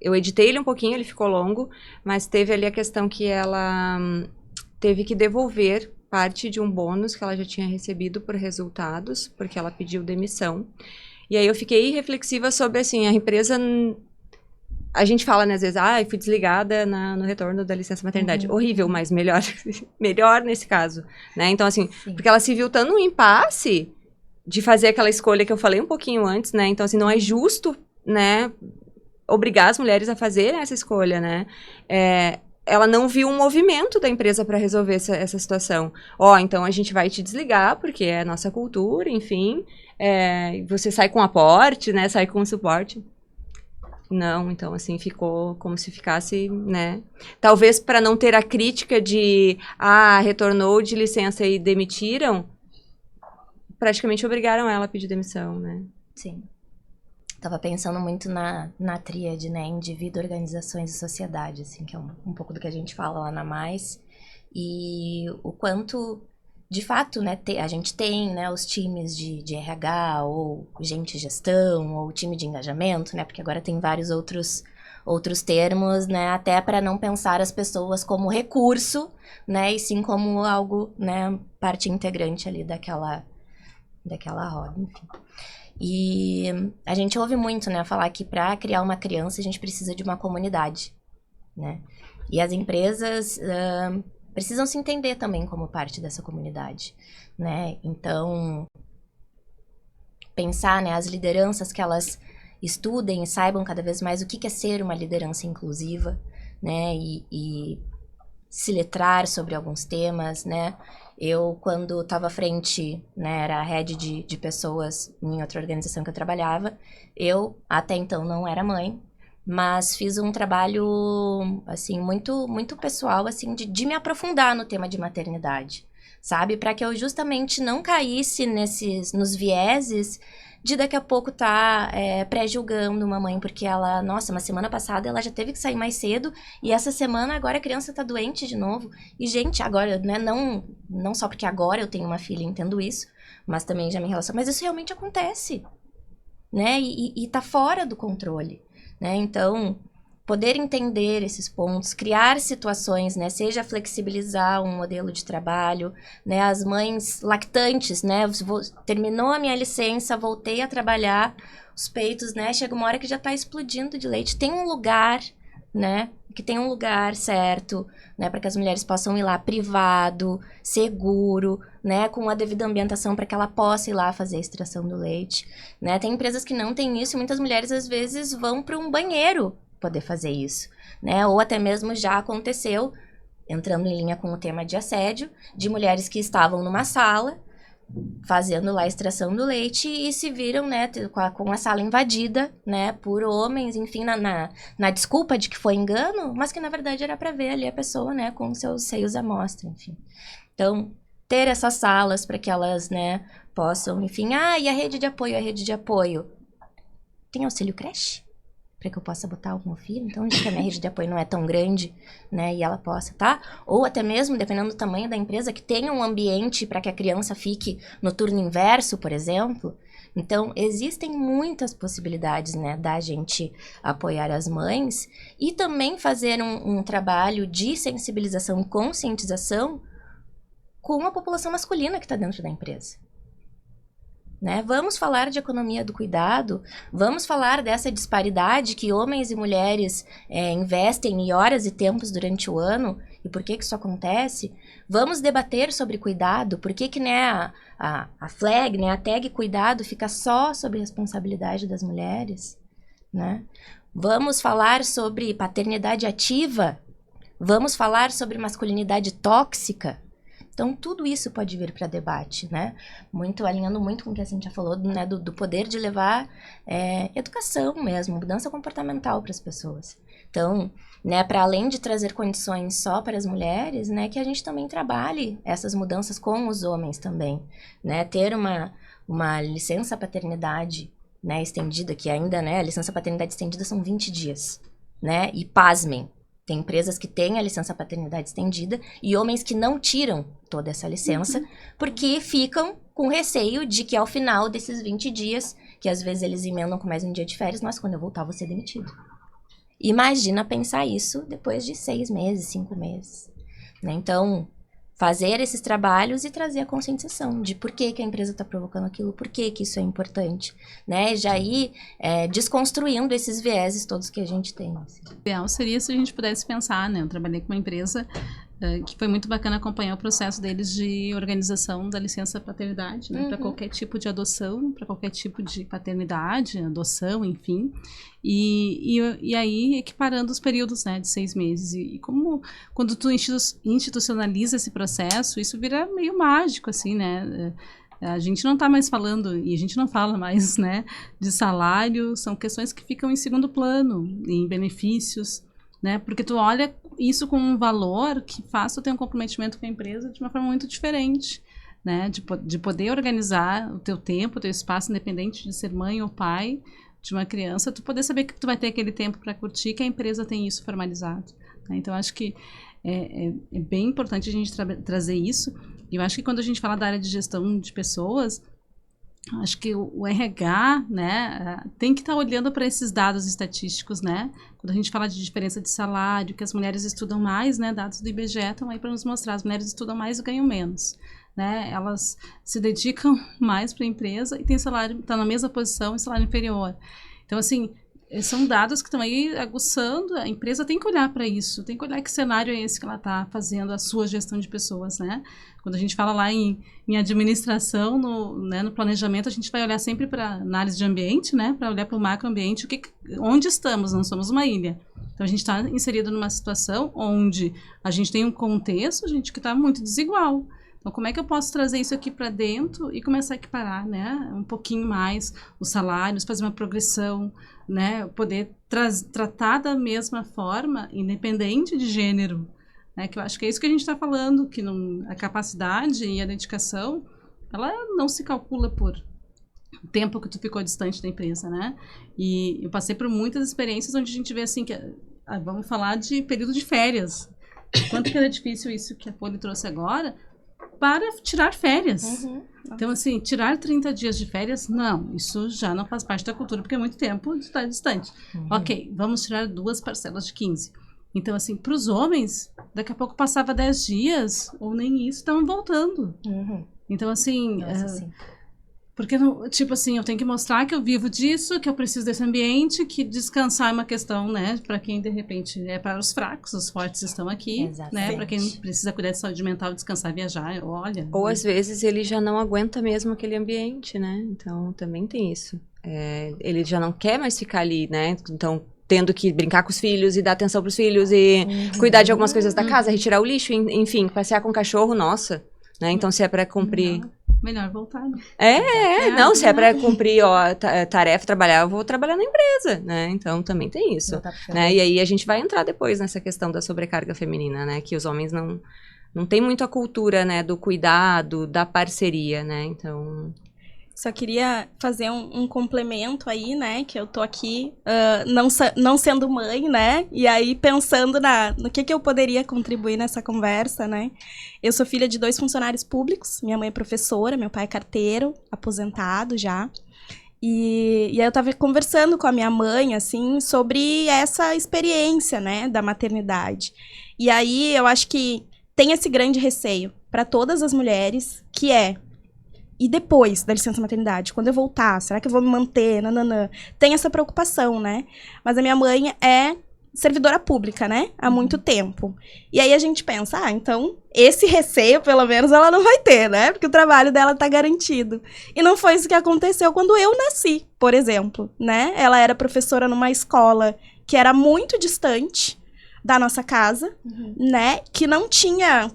eu editei ele um pouquinho, ele ficou longo, mas teve ali a questão que ela teve que devolver parte de um bônus que ela já tinha recebido por resultados, porque ela pediu demissão. E aí eu fiquei reflexiva sobre, assim, a empresa... A gente fala, né, às vezes, eu fui desligada no retorno da licença maternidade. Horrível, mas melhor, melhor nesse caso, né? Então, assim, porque ela se viu tão num impasse de fazer aquela escolha que eu falei um pouquinho antes, né? Então, assim, não é justo, né, obrigar as mulheres a fazerem essa escolha, né? Ela não viu um movimento da empresa para resolver essa situação. Então a gente vai te desligar, porque é a nossa cultura, enfim. Você sai com aporte, né? Sai com suporte. Não, então, assim, ficou como se ficasse, né? Talvez para não ter a crítica de, retornou de licença e demitiram, praticamente obrigaram ela a pedir demissão, né? Sim. Tava pensando muito na tríade, né, indivíduo, organizações e sociedade, assim, que é um pouco do que a gente fala lá na Mais, e o quanto, de fato, né, a gente tem, né, os times de RH, ou gente de gestão, ou time de engajamento, né, porque agora tem vários outros termos, né, até para não pensar as pessoas como recurso, né, e sim como algo, né, parte integrante ali daquela roda, enfim. E a gente ouve muito, né, falar que para criar uma criança a gente precisa de uma comunidade, né? E as empresas precisam se entender também como parte dessa comunidade, né? Então, pensar, né, as lideranças que elas estudem e saibam cada vez mais o que é ser uma liderança inclusiva, né? E se letrar sobre alguns temas, né? Eu, quando estava à frente, né, era a head de pessoas em outra organização que eu trabalhava, eu, até então, não era mãe, mas fiz um trabalho, assim, muito, muito pessoal, assim, de me aprofundar no tema de maternidade, sabe? Para que eu justamente não caísse nos vieses de daqui a pouco pré-julgando uma mãe, porque ela, nossa, uma semana passada ela já teve que sair mais cedo, e essa semana agora a criança tá doente de novo. E, gente, agora, né, não só porque agora eu tenho uma filha e entendo isso, mas também já me relaciono, mas isso realmente acontece, né, e tá fora do controle, né, então... Poder entender esses pontos, criar situações, né? Seja flexibilizar um modelo de trabalho, né? As mães lactantes, né? Terminou a minha licença, voltei a trabalhar, os peitos, né? Chega uma hora que já tá explodindo de leite. Tem um lugar, né? Que tem um lugar certo, né? Para que as mulheres possam ir lá privado, seguro, né? Com a devida ambientação para que ela possa ir lá fazer a extração do leite, né? Tem empresas que não têm isso e muitas mulheres às vezes vão para um banheiro, poder fazer isso, né? Ou até mesmo já aconteceu, entrando em linha com o tema de assédio, de mulheres que estavam numa sala fazendo lá a extração do leite e se viram, né, com a sala invadida, né, por homens, enfim, na desculpa de que foi engano, mas que na verdade era para ver ali a pessoa, né, com seus seios à mostra, enfim. Então, ter essas salas para que elas, né, possam, enfim, e a rede de apoio, tem auxílio creche? Para que eu possa botar o meu filho, então, já que a minha rede de apoio não é tão grande, né, e ela possa, tá? Ou até mesmo, dependendo do tamanho da empresa, que tenha um ambiente para que a criança fique no turno inverso, por exemplo. Então, existem muitas possibilidades, né, da gente apoiar as mães e também fazer um trabalho de sensibilização e conscientização com a população masculina que está dentro da empresa. Né? Vamos falar de economia do cuidado, vamos falar dessa disparidade que homens e mulheres investem em horas e tempos durante o ano e por que isso acontece. Vamos debater sobre cuidado, por que né, a flag, né, a tag cuidado fica só sob responsabilidade das mulheres. Né? Vamos falar sobre paternidade ativa, vamos falar sobre masculinidade tóxica. Então, tudo isso pode vir para debate, né? Alinhando muito com o que a Cíntia falou, né? Do poder de levar educação mesmo, mudança comportamental para as pessoas. Então, né? Para além de trazer condições só para as mulheres, né? Que a gente também trabalhe essas mudanças com os homens também, né? Ter uma licença paternidade, né? Estendida, que ainda, né? A licença paternidade estendida são 20 dias, né? E pasmem. Tem empresas que têm a licença paternidade estendida e homens que não tiram toda essa licença porque ficam com receio de que ao final desses 20 dias, que às vezes eles emendam com mais um dia de férias, mas quando eu voltar eu vou ser demitido. Imagina pensar isso depois de 6 meses, 5 meses. Né? Então, fazer esses trabalhos e trazer a conscientização de por que a empresa está provocando aquilo, por que isso é importante, né? Já ir desconstruindo esses vieses todos que a gente tem. Assim. O ideal seria se a gente pudesse pensar, né? Eu trabalhei com uma empresa que foi muito bacana acompanhar o processo deles de organização da licença paternidade, né? Para qualquer tipo de adoção, para qualquer tipo de paternidade, adoção, enfim. E aí equiparando os períodos, né, de 6 meses. E como quando tu institucionaliza esse processo, isso vira meio mágico, assim, né? A gente não está mais falando, e a gente não fala mais, né, de salário, são questões que ficam em segundo plano, em benefícios, né? Porque tu olha isso com um valor que faz tu ter um comprometimento com a empresa de uma forma muito diferente, né? De poder organizar o teu tempo, o teu espaço, independente de ser mãe ou pai de uma criança, tu poder saber que tu vai ter aquele tempo para curtir, que a empresa tem isso formalizado. Né? Então, acho que é bem importante a gente trazer isso. E eu acho que quando a gente fala da área de gestão de pessoas, acho que o RH, né, tem que estar olhando para esses dados estatísticos, né? Quando a gente fala de diferença de salário, que as mulheres estudam mais, né? Dados do IBGE estão aí para nos mostrar, as mulheres estudam mais e ganham menos. Né? Elas se dedicam mais para a empresa e tem salário, está na mesma posição e salário inferior. Então, assim, são dados que estão aí aguçando, a empresa tem que olhar para isso, tem que olhar que cenário é esse que ela está fazendo a sua gestão de pessoas, né? Quando a gente fala lá em administração, no planejamento, a gente vai olhar sempre para análise de ambiente, né? Para olhar para o macroambiente, onde estamos, não somos uma ilha. Então, a gente está inserido numa situação onde a gente tem um contexto, gente, que está muito desigual. Então, como é que eu posso trazer isso aqui para dentro e começar a equiparar, né, um pouquinho mais os salários, fazer uma progressão, né, poder tratar da mesma forma, independente de gênero, né, que eu acho que é isso que a gente está falando, que a capacidade e a dedicação, ela não se calcula por tempo que tu ficou distante da empresa, né, e eu passei por muitas experiências onde a gente vê assim, vamos falar de período de férias, quanto que era difícil isso que a Poli trouxe agora, para tirar férias. Então, assim, tirar 30 dias de férias, não, isso já não faz parte da cultura, porque é muito tempo de estar distante. Ok, vamos tirar 2 parcelas de 15. Então, assim, para os homens, daqui a pouco passava 10 dias, ou nem isso, estavam voltando. Então, assim... Nossa, porque, tipo assim, eu tenho que mostrar que eu vivo disso, que eu preciso desse ambiente, que descansar é uma questão, né? Para quem, de repente, é para os fracos, os fortes estão aqui, né? Para quem precisa cuidar de saúde mental, descansar, viajar, olha... Ou, às vezes, ele já não aguenta mesmo aquele ambiente, né? Então, também tem isso. Ele já não quer mais ficar ali, né? Então, tendo que brincar com os filhos e dar atenção pros filhos e cuidar de algumas coisas da casa, retirar o lixo, enfim, passear com o cachorro, nossa, né? Então, se é pra cumprir... Melhor voltar. Não, se é pra cumprir, tarefa, trabalhar, eu vou trabalhar na empresa, né? Então, também tem isso, né? E aí, a gente vai entrar depois nessa questão da sobrecarga feminina, né? Que os homens não tem muito a cultura, né? Do cuidado, da parceria, né? Então... Só queria fazer um complemento aí, né? Que eu tô aqui não sendo mãe, né? E aí pensando no que eu poderia contribuir nessa conversa, né? Eu sou filha de 2 funcionários públicos. Minha mãe é professora, meu pai é carteiro, aposentado já. E aí eu tava conversando com a minha mãe, assim, sobre essa experiência, né? Da maternidade. E aí eu acho que tem esse grande receio para todas as mulheres, que é... E depois da licença maternidade, quando eu voltar, será que eu vou me manter? Nananã. Tem essa preocupação, né? Mas a minha mãe é servidora pública, né? Há muito tempo. E aí a gente pensa, então, esse receio, pelo menos, ela não vai ter, né? Porque o trabalho dela tá garantido. E não foi isso que aconteceu quando eu nasci, por exemplo, né? Ela era professora numa escola que era muito distante da nossa casa, né? Que não tinha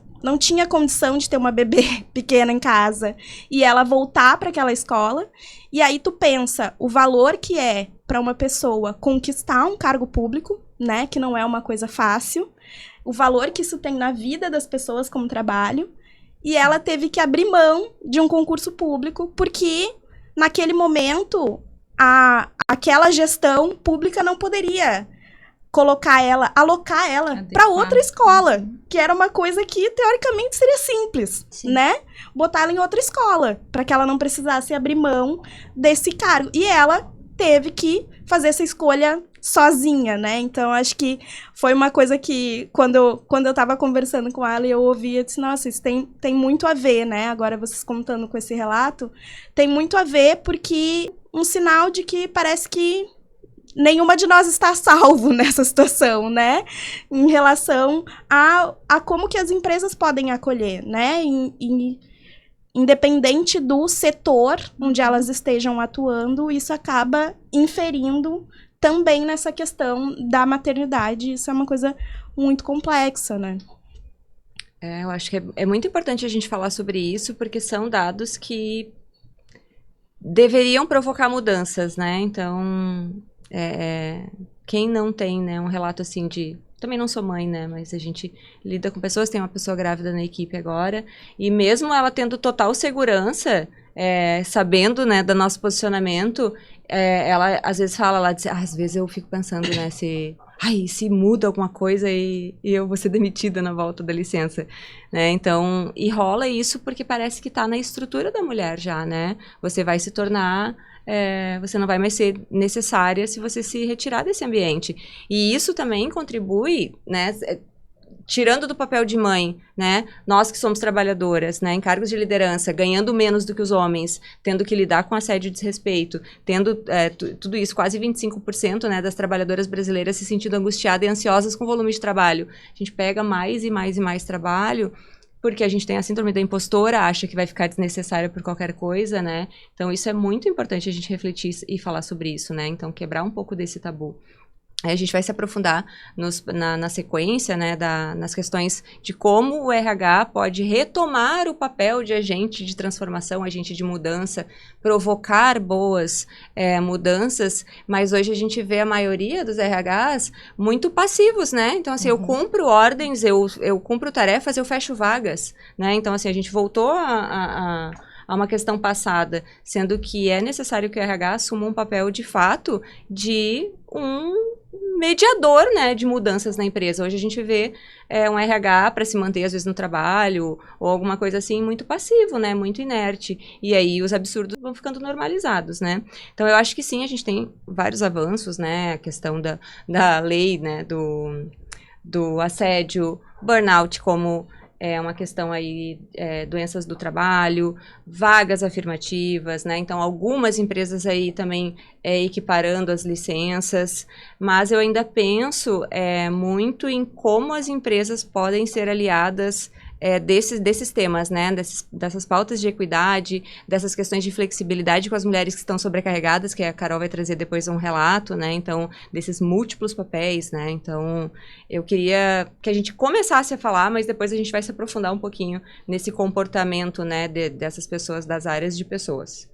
condição de ter uma bebê pequena em casa e ela voltar para aquela escola. E aí tu pensa o valor que é para uma pessoa conquistar um cargo público, né, que não é uma coisa fácil, o valor que isso tem na vida das pessoas como trabalho, e ela teve que abrir mão de um concurso público porque naquele momento aquela gestão pública não poderia alocar ela para outra escola, que era uma coisa que teoricamente seria simples, né? Botar ela em outra escola, para que ela não precisasse abrir mão desse cargo. E ela teve que fazer essa escolha sozinha, né? Então, acho que foi uma coisa que, quando eu tava conversando com ela e eu ouvi, eu disse, nossa, isso tem muito a ver, né? Agora, vocês contando com esse relato, tem muito a ver, porque um sinal de que parece que nenhuma de nós está salvo nessa situação, né? Em relação a como que as empresas podem acolher, né? Independente do setor onde elas estejam atuando, isso acaba inferindo também nessa questão da maternidade. Isso é uma coisa muito complexa, né? Eu acho que é muito importante a gente falar sobre isso, porque são dados que deveriam provocar mudanças, né? Então... quem não tem, né, um relato assim de... Também não sou mãe, né, mas a gente lida com pessoas, tem uma pessoa grávida na equipe agora, e mesmo ela tendo total segurança, sabendo, né, do nosso posicionamento, ela às vezes fala lá, às vezes eu fico pensando, né, se muda alguma coisa e eu vou ser demitida na volta da licença, né, então, e rola isso porque parece que tá na estrutura da mulher já, né, você vai se tornar... você não vai mais ser necessária se você se retirar desse ambiente. E isso também contribui, né, tirando do papel de mãe, né, nós que somos trabalhadoras, né, em cargos de liderança, ganhando menos do que os homens, tendo que lidar com assédio e desrespeito, tendo tudo isso, quase 25%, né, das trabalhadoras brasileiras se sentindo angustiadas e ansiosas com o volume de trabalho. A gente pega mais e mais e mais trabalho, porque a gente tem a síndrome da impostora, acha que vai ficar desnecessária por qualquer coisa, né? Então, isso é muito importante a gente refletir e falar sobre isso, né? Então, quebrar um pouco desse tabu. Aí a gente vai se aprofundar na sequência, né, nas questões de como o RH pode retomar o papel de agente de transformação, agente de mudança, provocar boas mudanças, mas hoje a gente vê a maioria dos RHs muito passivos, né? Então, assim, eu cumpro ordens, eu cumpro tarefas, eu fecho vagas, né? Então, assim, a gente voltou a uma questão passada, sendo que é necessário que o RH assuma um papel de fato de um mediador, né, de mudanças na empresa. Hoje a gente vê um RH para se manter, às vezes, no trabalho, ou alguma coisa assim, muito passivo, né, muito inerte. E aí os absurdos vão ficando normalizados, né. Então, eu acho que sim, a gente tem vários avanços, né, a questão da lei, né, do assédio, burnout como... uma questão aí, doenças do trabalho, vagas afirmativas, né? Então, algumas empresas aí também equiparando as licenças, mas eu ainda penso muito em como as empresas podem ser aliadas desses temas, né? Dessas pautas de equidade, dessas questões de flexibilidade com as mulheres que estão sobrecarregadas, que a Carol vai trazer depois um relato, né? Então, desses múltiplos papéis, né? Então, eu queria que a gente começasse a falar, mas depois a gente vai se aprofundar um pouquinho nesse comportamento, né? Dessas pessoas, das áreas de pessoas.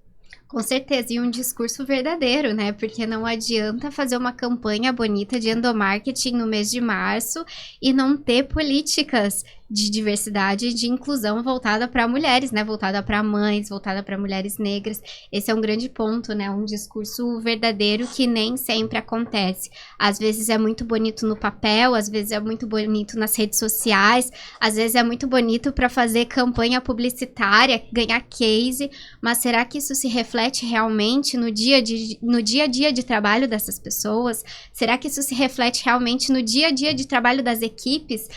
Com certeza, e um discurso verdadeiro, né? Porque não adianta fazer uma campanha bonita de endomarketing no mês de março e não ter políticas de diversidade e de inclusão voltada para mulheres, né? Voltada para mães, voltada para mulheres negras. Esse é um grande ponto, né? Um discurso verdadeiro que nem sempre acontece. Às vezes é muito bonito no papel, às vezes é muito bonito nas redes sociais, às vezes é muito bonito para fazer campanha publicitária, ganhar case, mas será que isso se reflete realmente no dia a dia de trabalho dessas pessoas? Será que isso se reflete realmente no dia a dia de trabalho das equipes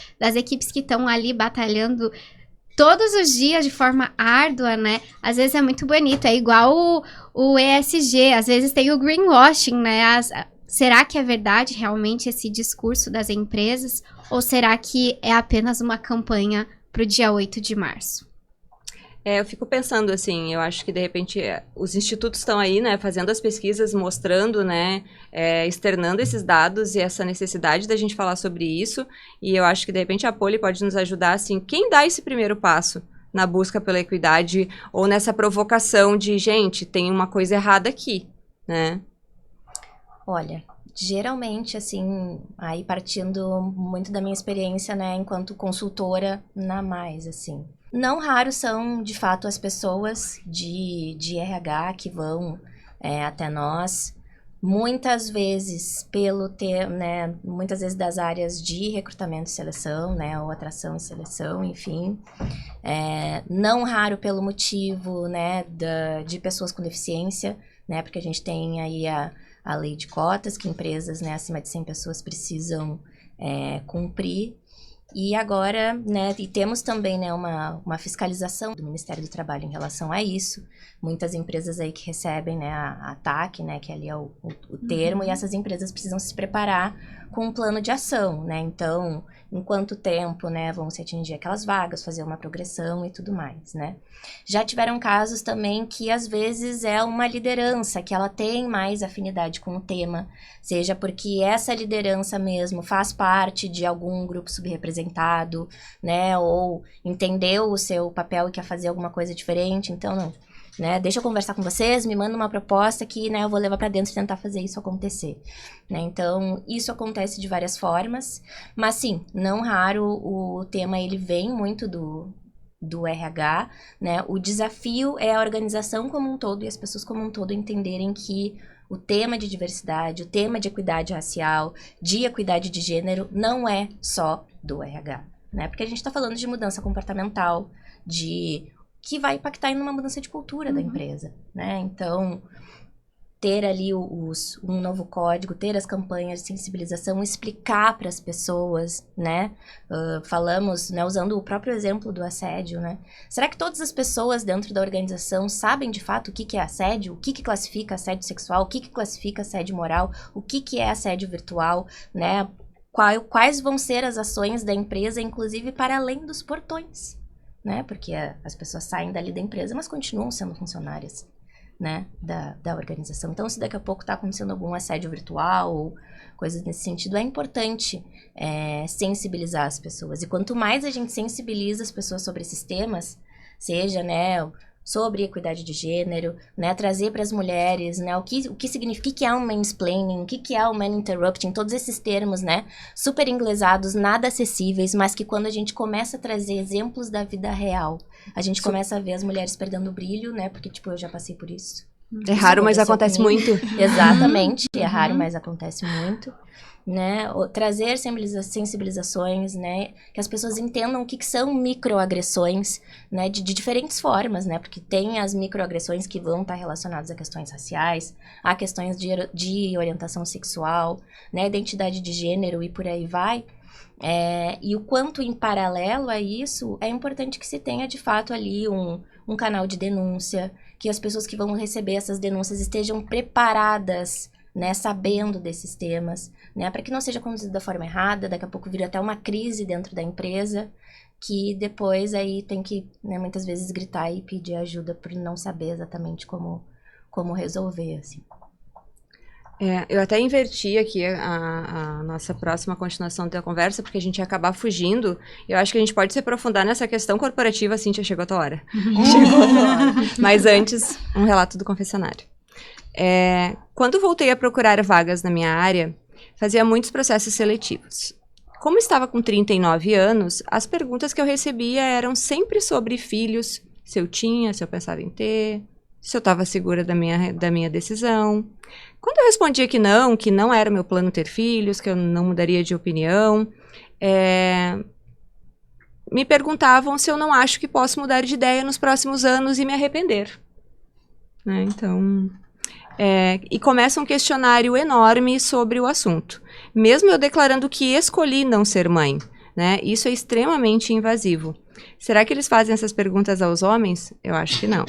que estão ali batalhando todos os dias de forma árdua, né? Às vezes é muito bonito, é igual o ESG, às vezes tem o greenwashing, né? Será que é verdade realmente esse discurso das empresas? Ou será que é apenas uma campanha para o dia 8 de março? Eu fico pensando assim, eu acho que de repente os institutos estão aí, né, fazendo as pesquisas, mostrando, né, externando esses dados e essa necessidade da gente falar sobre isso, e eu acho que de repente a Poli pode nos ajudar, assim, quem dá esse primeiro passo na busca pela equidade ou nessa provocação de, gente, tem uma coisa errada aqui, né? Olha, geralmente, assim, aí partindo muito da minha experiência, né, enquanto consultora na Mais, assim. Não raro são, de fato, as pessoas de RH que vão até nós, muitas vezes muitas vezes das áreas de recrutamento e seleção, né, ou atração e seleção, enfim. Não raro pelo motivo, né, de pessoas com deficiência, né, porque a gente tem aí a lei de cotas que empresas, né, acima de 100 pessoas precisam cumprir. E agora, né, e temos também, né, uma fiscalização do Ministério do Trabalho em relação a isso. Muitas empresas aí que recebem, né, a TAC, né, que ali é o termo, e essas empresas precisam se preparar com um plano de ação, né, então, em quanto tempo, né, vão se atingir aquelas vagas, fazer uma progressão e tudo mais, né. Já tiveram casos também que, às vezes, é uma liderança, que ela tem mais afinidade com o tema, seja porque essa liderança mesmo faz parte de algum grupo subrepresentado, né, ou entendeu o seu papel e quer fazer alguma coisa diferente, então, não, né, deixa eu conversar com vocês, me manda uma proposta que, né, eu vou levar para dentro e tentar fazer isso acontecer, né, então, isso acontece de várias formas, mas sim, não raro o tema, ele vem muito do RH, né, o desafio é a organização como um todo e as pessoas como um todo entenderem que o tema de diversidade, o tema de equidade racial, de equidade de gênero, não é só do RH, né, porque a gente está falando de mudança comportamental, que vai impactar em uma mudança de cultura da empresa, né? Então, ter ali um novo código, ter as campanhas de sensibilização, explicar para as pessoas, né? Falamos, né, usando o próprio exemplo do assédio, né? Será que todas as pessoas dentro da organização sabem de fato o que é assédio? O que classifica assédio sexual? O que classifica assédio moral? O que é assédio virtual, né? Quais vão ser as ações da empresa, inclusive para além dos portões? Né? Porque as pessoas saem dali da empresa, mas continuam sendo funcionárias, né, da organização. Então, se daqui a pouco está acontecendo algum assédio virtual ou coisas nesse sentido, é importante sensibilizar as pessoas. E quanto mais a gente sensibiliza as pessoas sobre esses temas, seja, né, sobre equidade de gênero, né, trazer para as mulheres, né, o que significa, o que é um mansplaining, o que é o man-interrupting, todos esses termos, né, super inglesados, nada acessíveis, mas que quando a gente começa a trazer exemplos da vida real, a gente começa a ver as mulheres perdendo o brilho, né, porque, tipo, eu já passei por isso. É raro, mas acontece muito. Exatamente, é raro, mas acontece muito. Né, trazer sensibilizações, né, que as pessoas entendam o que são microagressões, né, de diferentes formas, né, porque tem as microagressões que vão estar relacionadas a questões raciais, a questões de orientação sexual, né, identidade de gênero e por aí vai, e o quanto em paralelo a isso, é importante que se tenha de fato ali um canal de denúncia, que as pessoas que vão receber essas denúncias estejam preparadas né, sabendo desses temas, né, para que não seja conduzido da forma errada, daqui a pouco vira até uma crise dentro da empresa, que depois aí tem que, né, muitas vezes gritar e pedir ajuda por não saber exatamente como resolver, assim. Eu até inverti aqui a nossa próxima continuação da conversa, porque a gente ia acabar fugindo. Eu acho que a gente pode se aprofundar nessa questão corporativa, Cíntia, chegou a tua hora. Chegou a tua hora. Mas antes, um relato do confessionário. Quando voltei a procurar vagas na minha área, fazia muitos processos seletivos. Como estava com 39 anos, as perguntas que eu recebia eram sempre sobre filhos, se eu tinha, se eu pensava em ter, se eu estava segura da minha decisão. Quando eu respondia que não era meu plano ter filhos, que eu não mudaria de opinião, me perguntavam se eu não acho que posso mudar de ideia nos próximos anos e me arrepender. Né? Então, e começa um questionário enorme sobre o assunto. Mesmo eu declarando que escolhi não ser mãe, né? Isso é extremamente invasivo. Será que eles fazem essas perguntas aos homens? Eu acho que não.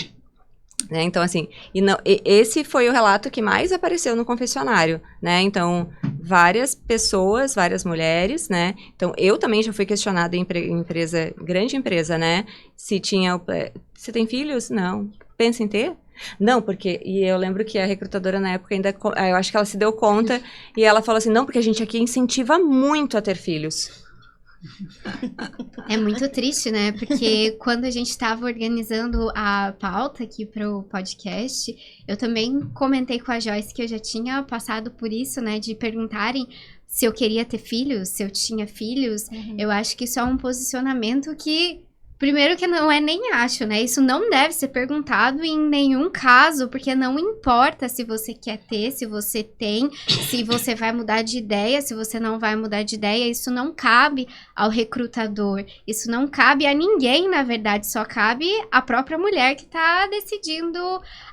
Né? Então, assim, esse foi o relato que mais apareceu no confessionário, né? Então, várias pessoas, várias mulheres, né? Então, eu também já fui questionada em grande empresa, né? Se tem filhos? Não. Pensa em ter? Não, porque... E eu lembro que a recrutadora na época ainda... Eu acho que ela se deu conta e ela falou assim, não, porque a gente aqui incentiva muito a ter filhos. É muito triste, né? Porque quando a gente estava organizando a pauta aqui para o podcast, eu também comentei com a Joyce que eu já tinha passado por isso, né? De perguntarem se eu queria ter filhos, se eu tinha filhos. Eu acho que isso é um posicionamento que... Primeiro que não é nem acho, né? Isso não deve ser perguntado em nenhum caso, porque não importa se você quer ter, se você tem, se você vai mudar de ideia, se você não vai mudar de ideia, isso não cabe ao recrutador, isso não cabe a ninguém, na verdade, só cabe à própria mulher que tá decidindo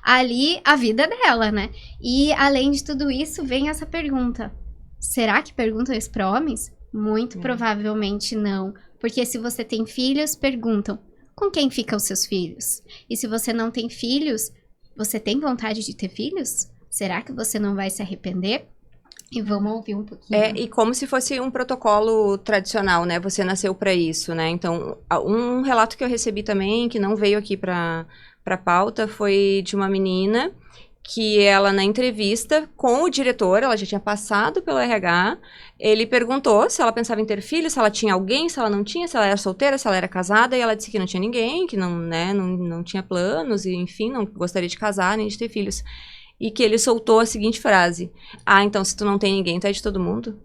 ali a vida dela, né? E além de tudo isso, vem essa pergunta. Será que perguntam isso para homens? Muito provavelmente não. Porque se você tem filhos, perguntam, com quem ficam os seus filhos? E se você não tem filhos, você tem vontade de ter filhos? Será que você não vai se arrepender? E vamos ouvir um pouquinho. E como se fosse um protocolo tradicional, né? Você nasceu para isso, né? Então, um relato que eu recebi também, que não veio aqui para pauta, foi de uma menina que ela, na entrevista com o diretor, ela já tinha passado pelo RH, ele perguntou se ela pensava em ter filhos, se ela tinha alguém, se ela não tinha, se ela era solteira, se ela era casada, e ela disse que não tinha ninguém, que não tinha planos, e enfim, não gostaria de casar, nem de ter filhos. E que ele soltou a seguinte frase, então se tu não tem ninguém, tu é de todo mundo?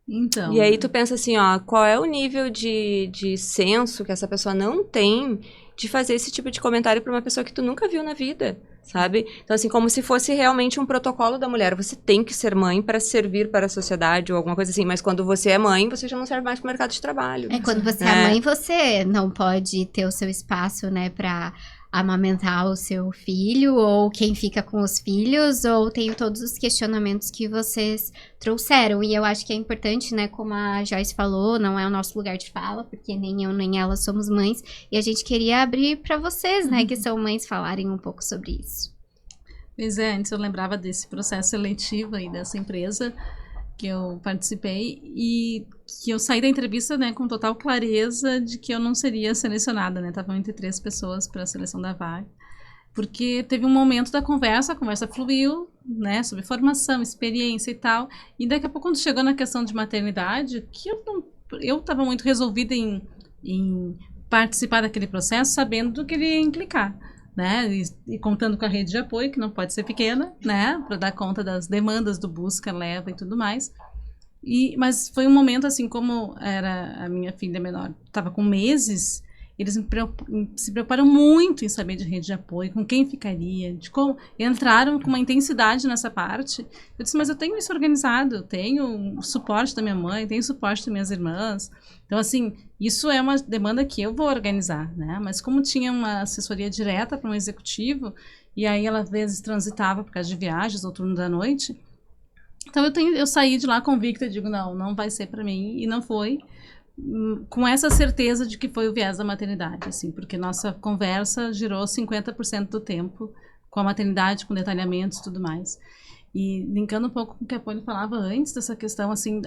Então... E aí tu pensa assim, qual é o nível de senso que essa pessoa não tem de fazer esse tipo de comentário para uma pessoa que tu nunca viu na vida, sabe? Então, assim, como se fosse realmente um protocolo da mulher. Você tem que ser mãe para servir para a sociedade ou alguma coisa assim, mas quando você é mãe, você já não serve mais para o mercado de trabalho. Quando você é mãe, você não pode ter o seu espaço, né, para amamentar o seu filho, ou quem fica com os filhos, ou tem todos os questionamentos que vocês trouxeram. E eu acho que é importante, né, como a Joyce falou, não é o nosso lugar de fala, porque nem eu nem ela somos mães, e a gente queria abrir para vocês, né, que são mães, falarem um pouco sobre isso. Pois antes eu lembrava desse processo seletivo aí dessa empresa que eu participei e que eu saí da entrevista, né, com total clareza de que eu não seria selecionada, né, estavam entre 3 pessoas para a seleção da vaga, porque teve um momento da conversa, a conversa fluiu, né, sobre formação, experiência e tal, e daqui a pouco quando chegou na questão de maternidade, que eu estava muito resolvida em participar daquele processo, sabendo do que ele ia implicar, né, e contando com a rede de apoio, que não pode ser pequena, né, para dar conta das demandas do busca, leva e tudo mais. Mas foi um momento, assim, como era a minha filha menor, estava com meses, eles se preocuparam muito em saber de rede de apoio, com quem ficaria, de como entraram com uma intensidade nessa parte. Eu disse, mas eu tenho isso organizado, eu tenho o suporte da minha mãe, tenho o suporte das minhas irmãs. Então, assim, isso é uma demanda que eu vou organizar, né? Mas como tinha uma assessoria direta para um executivo, e aí ela às vezes transitava por causa de viagens ou turno da noite, então eu saí de lá convicta, digo, não vai ser para mim, e não foi, com essa certeza de que foi o viés da maternidade, assim, porque nossa conversa girou 50% do tempo com a maternidade, com detalhamentos e tudo mais. E linkando um pouco com o que a Polly falava antes, dessa questão, assim,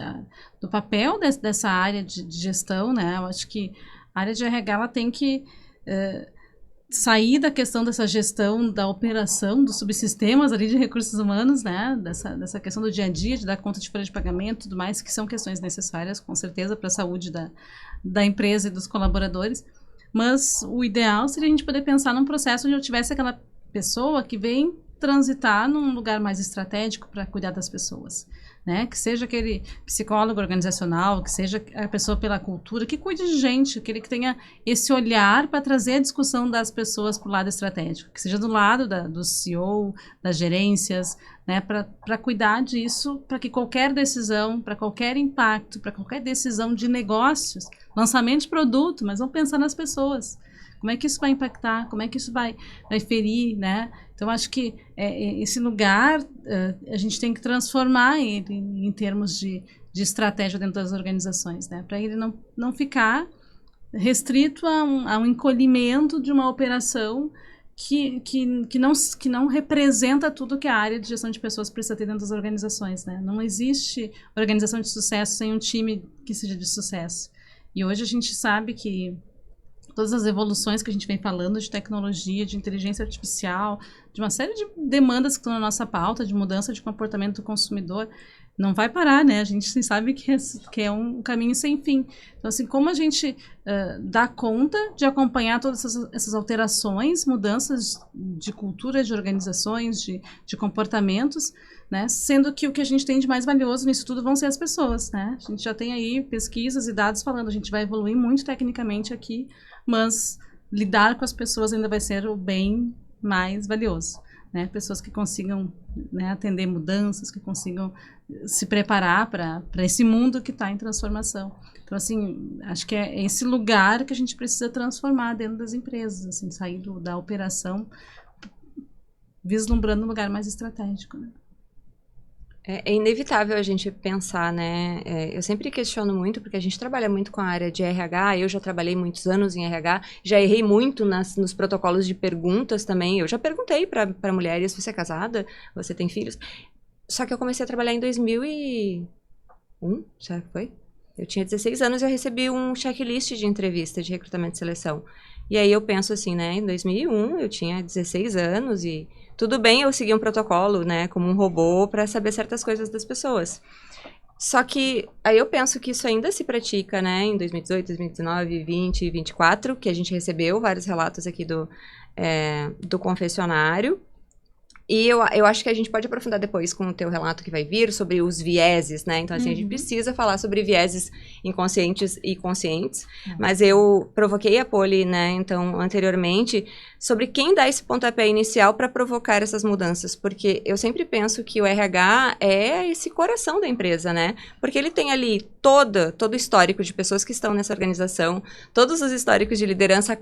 do papel dessa área de gestão, né? Eu acho que a área de RH, ela tem que sair da questão dessa gestão da operação, dos subsistemas ali de recursos humanos, né? Dessa questão do dia a dia, de dar conta de folha de pagamento e tudo mais, que são questões necessárias, com certeza, para a saúde da empresa e dos colaboradores. Mas o ideal seria a gente poder pensar num processo onde eu tivesse aquela pessoa que vem transitar num lugar mais estratégico para cuidar das pessoas, né? Que seja aquele psicólogo organizacional, que seja a pessoa pela cultura, que cuide de gente, aquele que tenha esse olhar para trazer a discussão das pessoas para o lado estratégico, que seja do lado do CEO, das gerências, né? Para cuidar disso, para que qualquer decisão, para qualquer impacto, para qualquer decisão de negócios, lançamento de produto, mas vamos pensar nas pessoas. Como é que isso vai impactar? Como é que isso vai ferir, né? Então, acho que esse lugar, a gente tem que transformar ele em termos de estratégia dentro das organizações, né? Para ele não ficar restrito a um encolhimento de uma operação que não representa tudo que a área de gestão de pessoas precisa ter dentro das organizações, né? Não existe organização de sucesso sem um time que seja de sucesso. E hoje a gente sabe que todas as evoluções que a gente vem falando de tecnologia, de inteligência artificial, de uma série de demandas que estão na nossa pauta, de mudança de comportamento do consumidor, não vai parar, né? A gente sabe que é um caminho sem fim. Então, assim, como a gente dá conta de acompanhar todas essas alterações, mudanças de cultura, de organizações, de comportamentos, né? Sendo que o que a gente tem de mais valioso nisso tudo vão ser as pessoas, né? A gente já tem aí pesquisas e dados falando, a gente vai evoluir muito tecnicamente aqui, mas lidar com as pessoas ainda vai ser o bem mais valioso, né? Pessoas que consigam, né, atender mudanças, que consigam se preparar para esse mundo que está em transformação. Então, assim, acho que é esse lugar que a gente precisa transformar dentro das empresas, assim, sair da operação, vislumbrando um lugar mais estratégico, né? É inevitável a gente pensar, né? Eu sempre questiono muito, porque a gente trabalha muito com a área de RH, eu já trabalhei muitos anos em RH, já errei muito nos protocolos de perguntas também. Eu já perguntei para mulheres, você é casada? Você tem filhos? Só que eu comecei a trabalhar em 2001, será que foi? Eu tinha 16 anos e eu recebi um checklist de entrevista de recrutamento e seleção. E aí eu penso assim, né? Em 2001 eu tinha 16 anos e tudo bem eu segui um protocolo, né? Como um robô para saber certas coisas das pessoas. Só que aí eu penso que isso ainda se pratica, né? Em 2018, 2019, 2020 e 2024, que a gente recebeu vários relatos aqui do confessionário. E eu acho que a gente pode aprofundar depois com o teu relato que vai vir sobre os vieses, né? Então, assim, a gente precisa falar sobre vieses inconscientes e conscientes. Mas eu provoquei a Polly, né, então, anteriormente, sobre quem dá esse pontapé inicial para provocar essas mudanças. Porque eu sempre penso que o RH é esse coração da empresa, né? Porque ele tem ali todo o histórico de pessoas que estão nessa organização, todos os históricos de liderança,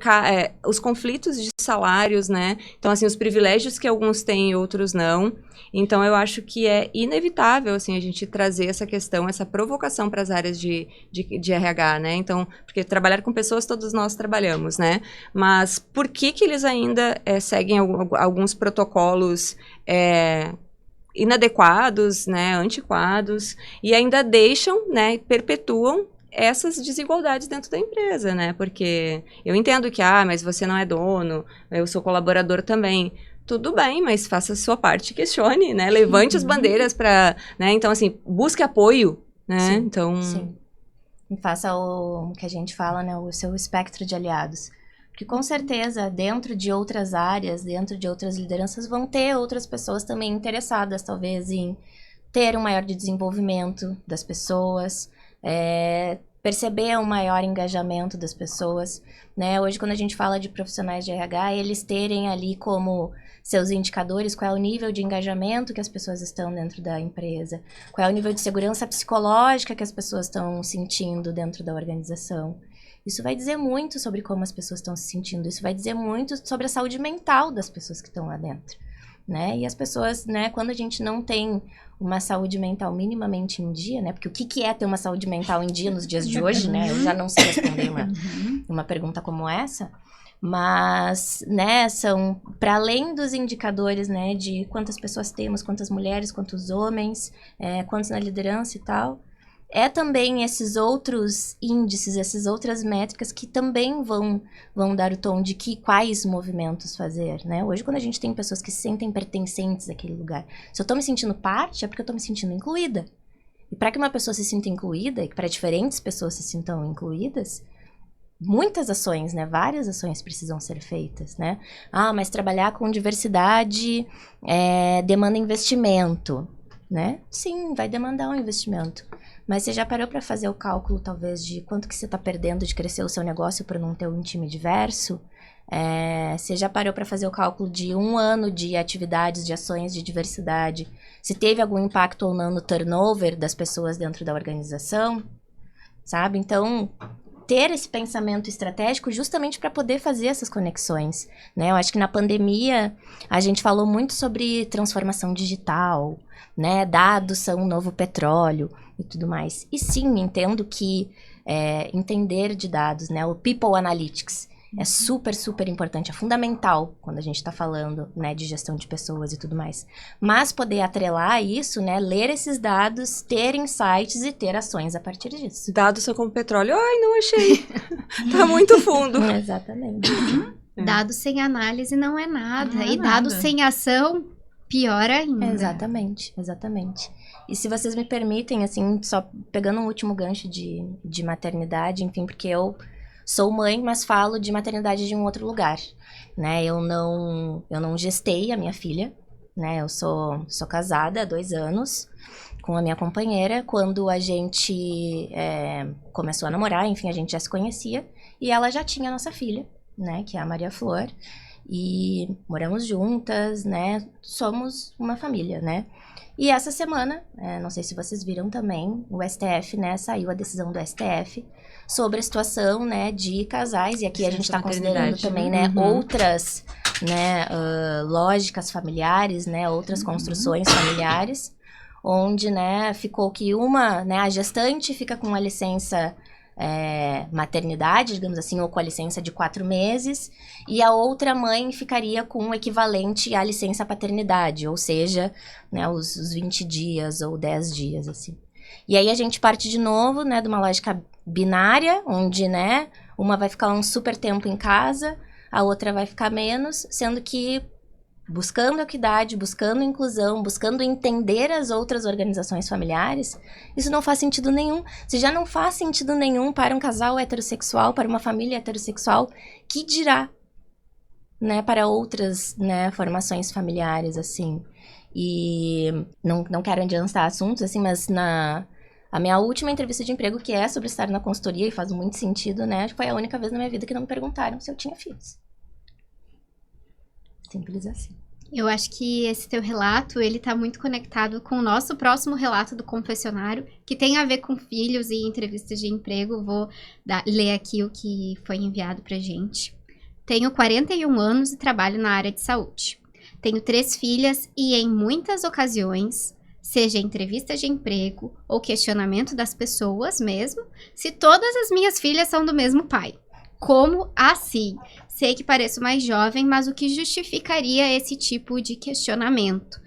os conflitos de salários, né? Então, assim, os privilégios que alguns têm e outros não. Então, eu acho que é inevitável, assim, a gente trazer essa questão, essa provocação para as áreas de RH, né? Então, porque trabalhar com pessoas, todos nós trabalhamos, né? Mas por que eles ainda seguem alguns protocolos inadequados, né? Antiquados, e ainda deixam, né? Perpetuam essas desigualdades dentro da empresa, né? Porque eu entendo que, mas você não é dono, eu sou colaborador também. Tudo bem, mas faça a sua parte, questione, né? Levante as bandeiras para, né? Então, assim, busque apoio, né? Sim, então... sim. E faça o que a gente fala, né? O seu espectro de aliados. Porque, com certeza, dentro de outras áreas, dentro de outras lideranças, vão ter outras pessoas também interessadas, talvez, em ter um maior desenvolvimento das pessoas, perceber um maior engajamento das pessoas, né? Hoje, quando a gente fala de profissionais de RH, eles terem ali como seus indicadores qual é o nível de engajamento que as pessoas estão dentro da empresa, qual é o nível de segurança psicológica que as pessoas estão sentindo dentro da organização. Isso vai dizer muito sobre como as pessoas estão se sentindo, isso vai dizer muito sobre a saúde mental das pessoas que estão lá dentro, né? E as pessoas, né, quando a gente não tem uma saúde mental minimamente em dia, né? Porque o que é ter uma saúde mental em dia nos dias de hoje, né? Eu já não sei responder uma pergunta como essa. Mas, né, são para além dos indicadores, né, de quantas pessoas temos, quantas mulheres, quantos homens, quantos na liderança e tal, é também esses outros índices, essas outras métricas que também vão dar o tom de quais movimentos fazer, né? Hoje, quando a gente tem pessoas que se sentem pertencentes àquele lugar, se eu estou me sentindo parte, é porque eu estou me sentindo incluída. E para que uma pessoa se sinta incluída, e para diferentes pessoas se sintam incluídas, muitas ações, né? Várias ações precisam ser feitas, né? Mas trabalhar com diversidade demanda investimento, né? Sim, vai demandar um investimento. Mas você já parou para fazer o cálculo, talvez, de quanto que você está perdendo de crescer o seu negócio por não ter um time diverso? Você já parou para fazer o cálculo de 1 ano de atividades, de ações de diversidade? Se teve algum impacto ou não no turnover das pessoas dentro da organização? Sabe? Então, ter esse pensamento estratégico justamente para poder fazer essas conexões, né? Eu acho que na pandemia a gente falou muito sobre transformação digital, né? Dados são um novo petróleo e tudo mais. E sim, entendo que entender de dados, né? O People Analytics é super, super importante, é fundamental quando a gente está falando, né, de gestão de pessoas e tudo mais. Mas poder atrelar isso, né, ler esses dados, ter insights e ter ações a partir disso. Dados são como petróleo. Ai, não achei. Tá muito fundo. Exatamente. Dados sem análise não é nada. Não é E dados nada. sem ação, pior ainda. Exatamente, exatamente. E se vocês me permitem, assim, só pegando um último gancho de maternidade, enfim, porque eu sou mãe, mas falo de maternidade de um outro lugar, né? Eu não gestei a minha filha, né? Eu sou casada há 2 anos com a minha companheira. Quando a gente começou a namorar, enfim, a gente já se conhecia. E ela já tinha a nossa filha, né? Que é a Maria Flor. E moramos juntas, né? Somos uma família, né? E essa semana, não sei se vocês viram também, o STF, né? Saiu a decisão do STF sobre a situação, né, de casais, e aqui a gente está considerando também, né, outras, né, lógicas familiares, né, outras construções familiares, onde, né, ficou que a gestante fica com a licença maternidade, digamos assim, ou com a licença de 4 meses, e a outra mãe ficaria com o equivalente à licença paternidade, ou seja, né, os 20 dias ou 10 dias, assim. E aí a gente parte de novo, né, de uma lógica binária, onde, né, uma vai ficar um super tempo em casa, a outra vai ficar menos, sendo que buscando equidade, buscando inclusão, buscando entender as outras organizações familiares, isso não faz sentido nenhum. Se já não faz sentido nenhum para um casal heterossexual, para uma família heterossexual, que dirá, né, para outras, né, formações familiares, assim. E não quero adiantar assuntos, assim, mas a minha última entrevista de emprego, que é sobre estar na consultoria, e faz muito sentido, né? Foi a única vez na minha vida que não me perguntaram se eu tinha filhos. Simples assim. Eu acho que esse teu relato, ele tá muito conectado com o nosso próximo relato do confessionário, que tem a ver com filhos e entrevistas de emprego. Vou ler aqui o que foi enviado pra gente. Tenho 41 anos e trabalho na área de saúde. Tenho 3 filhas e, em muitas ocasiões, seja entrevista de emprego ou questionamento das pessoas mesmo, se todas as minhas filhas são do mesmo pai. Como assim? Sei que pareço mais jovem, mas o que justificaria esse tipo de questionamento?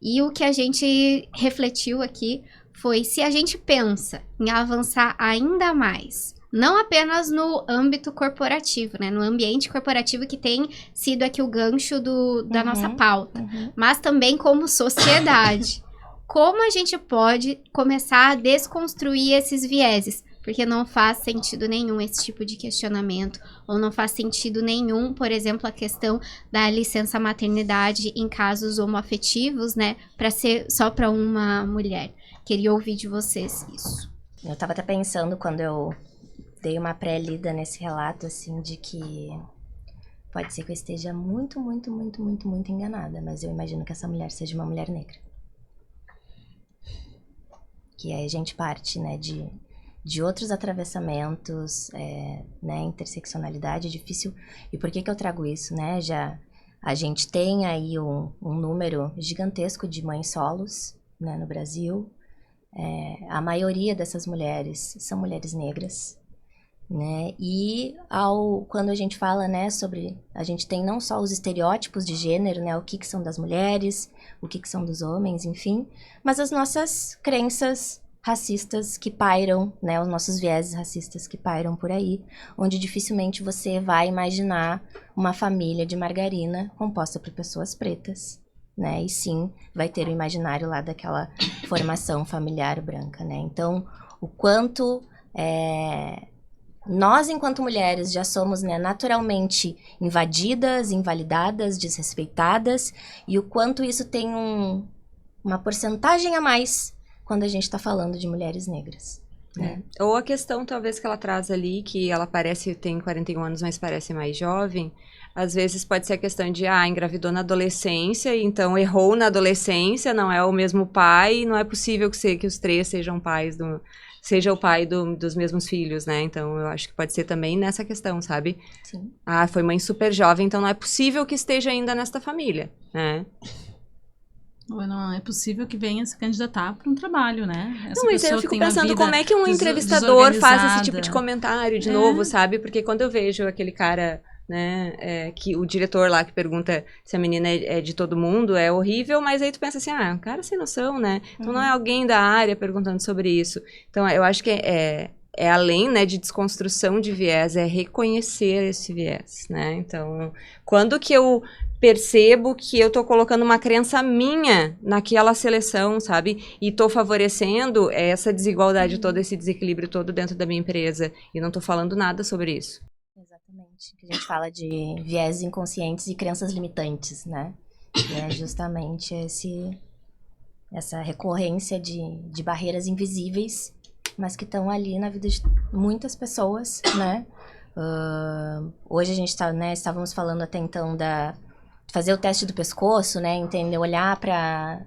E o que a gente refletiu aqui foi se a gente pensa em avançar ainda mais, não apenas no âmbito corporativo, né? No ambiente corporativo que tem sido aqui o gancho da nossa pauta, mas também como sociedade. Como a gente pode começar a desconstruir esses vieses? Porque não faz sentido nenhum esse tipo de questionamento, ou não faz sentido nenhum, por exemplo, a questão da licença maternidade em casos homoafetivos, né, para ser só para uma mulher. Queria ouvir de vocês isso. Eu tava até pensando quando eu dei uma pré-lida nesse relato, assim, de que pode ser que eu esteja muito, muito, muito, muito, muito enganada, mas eu imagino que essa mulher seja uma mulher negra. Que aí a gente parte, né, de outros atravessamentos, né, interseccionalidade é difícil. E por que eu trago isso, né? A gente tem aí um número gigantesco de mães solos, né, no Brasil. A maioria dessas mulheres são mulheres negras, né? E quando a gente fala, né, sobre... A gente tem não só os estereótipos de gênero, né? O que são das mulheres, o que são dos homens, enfim. Mas as nossas crenças racistas que pairam, né? Os nossos vieses racistas que pairam por aí. Onde dificilmente você vai imaginar uma família de margarina composta por pessoas pretas, né? E sim, vai ter o imaginário lá daquela formação familiar branca, né? Então, o quanto... Nós, enquanto mulheres, já somos, né, naturalmente invadidas, invalidadas, desrespeitadas, e o quanto isso tem uma porcentagem a mais quando a gente está falando de mulheres negras. Né? Ou a questão, talvez, que ela traz ali, que ela tem 41 anos, mas parece mais jovem. Às vezes pode ser a questão de, engravidou na adolescência, então errou na adolescência, não é o mesmo pai, não é possível que os três sejam pais seja o pai dos mesmos filhos, né? Então, eu acho que pode ser também nessa questão, sabe? Sim. Foi mãe super jovem, então não é possível que esteja ainda nesta família, né? Ou não é possível que venha se candidatar para um trabalho, né? Não, mas eu fico pensando como é que um entrevistador faz esse tipo de comentário de novo, sabe? Porque quando eu vejo aquele cara... né, que o diretor lá que pergunta se a menina é de todo mundo, é horrível, mas aí tu pensa assim, cara sem noção, né? Então não é alguém da área perguntando sobre isso. Então eu acho que é além, né, de desconstrução de viés, é reconhecer esse viés, né? Então, quando que eu percebo que eu tô colocando uma crença minha naquela seleção, sabe? E tô favorecendo essa desigualdade toda, esse desequilíbrio todo dentro da minha empresa. E não tô falando nada sobre isso. Exatamente. Que a gente fala de viés inconscientes e crenças limitantes, né? E é justamente essa recorrência de barreiras invisíveis, mas que estão ali na vida de muitas pessoas, né? Hoje a gente tá, né, estávamos falando até então de fazer o teste do pescoço, né? Entender, olhar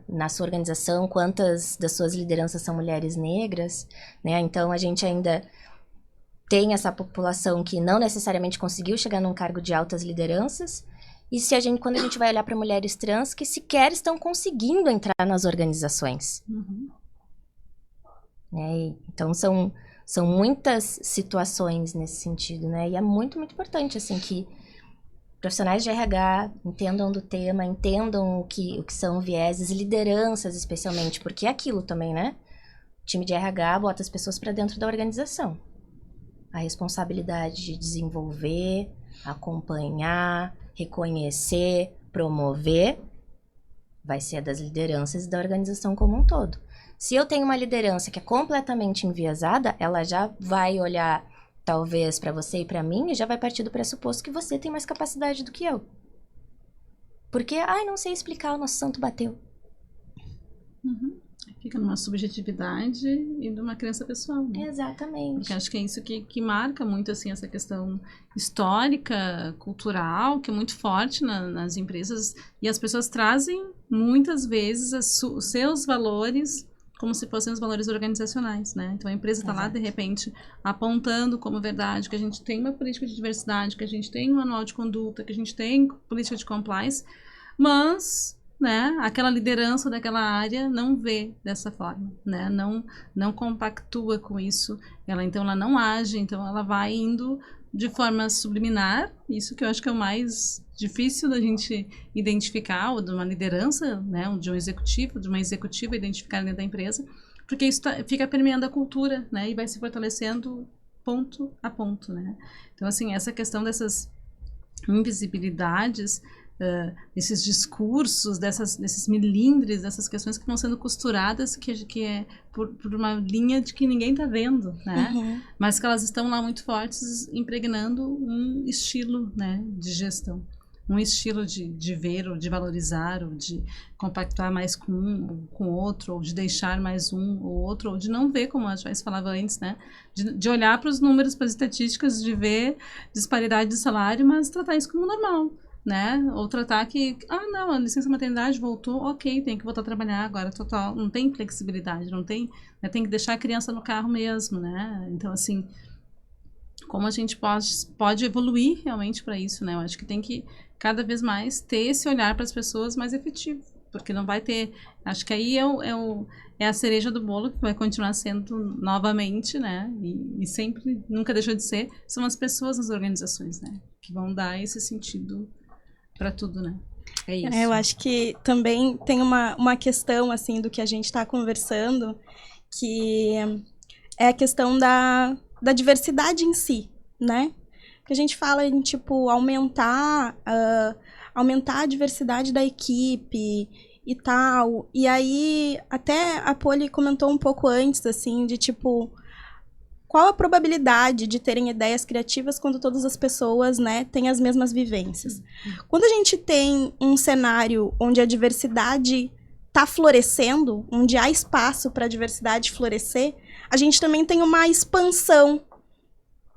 na sua organização quantas das suas lideranças são mulheres negras, né? Então a gente ainda tem essa população que não necessariamente conseguiu chegar num cargo de altas lideranças, e quando a gente vai olhar para mulheres trans que sequer estão conseguindo entrar nas organizações. Uhum. Então são muitas situações nesse sentido, né? E é muito, muito importante, assim, que profissionais de RH entendam do tema, entendam o que são vieses, lideranças especialmente, porque é aquilo também, né? O time de RH bota as pessoas para dentro da organização. A responsabilidade de desenvolver, acompanhar, reconhecer, promover, vai ser das lideranças e da organização como um todo. Se eu tenho uma liderança que é completamente enviesada, ela já vai olhar, talvez, para você e para mim, e já vai partir do pressuposto que você tem mais capacidade do que eu. Porque, não sei explicar, o nosso santo bateu. Uhum. Fica numa subjetividade e numa crença pessoal, né? Exatamente. Porque acho que é isso que marca muito, assim, essa questão histórica, cultural, que é muito forte nas empresas, e as pessoas trazem, muitas vezes, os seus valores como se fossem os valores organizacionais, né? Então, a empresa está lá, de repente, apontando como verdade que a gente tem uma política de diversidade, que a gente tem um manual de conduta, que a gente tem política de compliance, mas... né, aquela liderança daquela área não vê dessa forma, né, não compactua com isso, então ela não age, então ela vai indo de forma subliminar, isso que eu acho que é o mais difícil da gente identificar, ou de uma liderança, né, de um executivo, de uma executiva identificar dentro da empresa, porque isso fica permeando a cultura, né, e vai se fortalecendo ponto a ponto, né. Então, assim, essa questão dessas invisibilidades, esses discursos, desses milindres, dessas questões que vão sendo costuradas, que é por uma linha de que ninguém está vendo, né? Uhum. Mas que elas estão lá muito fortes, impregnando um estilo, né, de gestão. Um estilo de ver, ou de valorizar, ou de compactuar mais com um ou com outro, ou de deixar mais um ou outro, ou de não ver, como a Joyce falava antes, né? De olhar para os números, para as estatísticas, de ver disparidade de salário, mas tratar isso como normal, né? Ou tratar que, não, a licença maternidade voltou, ok, tem que voltar a trabalhar agora, total, não tem flexibilidade, não tem, né, tem que deixar a criança no carro mesmo, né? Então, assim, como a gente pode evoluir realmente para isso, né? Eu acho que tem que, cada vez mais, ter esse olhar para as pessoas mais efetivo, porque não vai ter... Acho que aí é a cereja do bolo, que vai continuar sendo novamente, né? E sempre, nunca deixou de ser, são as pessoas nas organizações, né? Que vão dar esse sentido para tudo, né? É isso. Eu acho que também tem uma questão, assim, do que a gente está conversando, que é a questão da diversidade em si, né? Que a gente fala em, tipo, aumentar a diversidade da equipe e tal. E aí, até a Poli comentou um pouco antes, assim, de, tipo, qual a probabilidade de terem ideias criativas quando todas as pessoas, né, têm as mesmas vivências? Quando a gente tem um cenário onde a diversidade está florescendo, onde há espaço para a diversidade florescer, a gente também tem uma expansão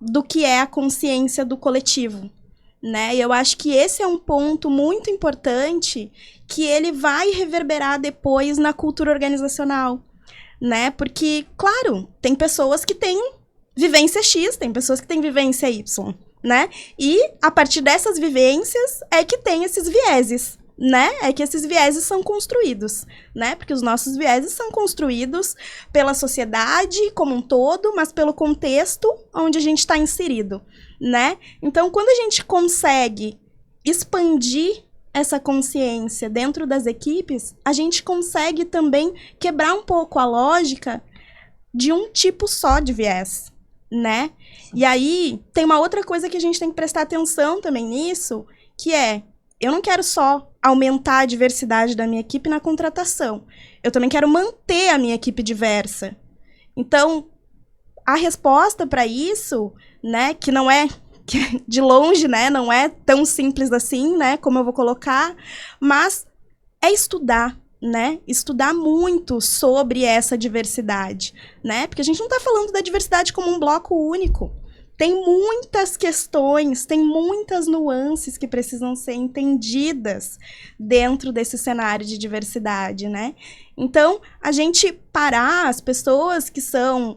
do que é a consciência do coletivo, né? E eu acho que esse é um ponto muito importante que ele vai reverberar depois na cultura organizacional, né? Porque, claro, tem pessoas que têm vivência X, tem pessoas que têm vivência Y, né? E a partir dessas vivências é que tem esses vieses, né? É que esses vieses são construídos, né? Porque os nossos vieses são construídos pela sociedade como um todo, mas pelo contexto onde a gente está inserido, né? Então, quando a gente consegue expandir essa consciência dentro das equipes, a gente consegue também quebrar um pouco a lógica de um tipo só de viés, né? E aí, tem uma outra coisa que a gente tem que prestar atenção também nisso, que é, eu não quero só aumentar a diversidade da minha equipe na contratação. Eu também quero manter a minha equipe diversa. Então, a resposta para isso, né, que não é de longe, né, não é tão simples assim, né, como eu vou colocar, mas é estudar, né, estudar muito sobre essa diversidade, né, porque a gente não está falando da diversidade como um bloco único. Tem muitas questões, tem muitas nuances que precisam ser entendidas dentro desse cenário de diversidade, né? Então, a gente parar as pessoas que são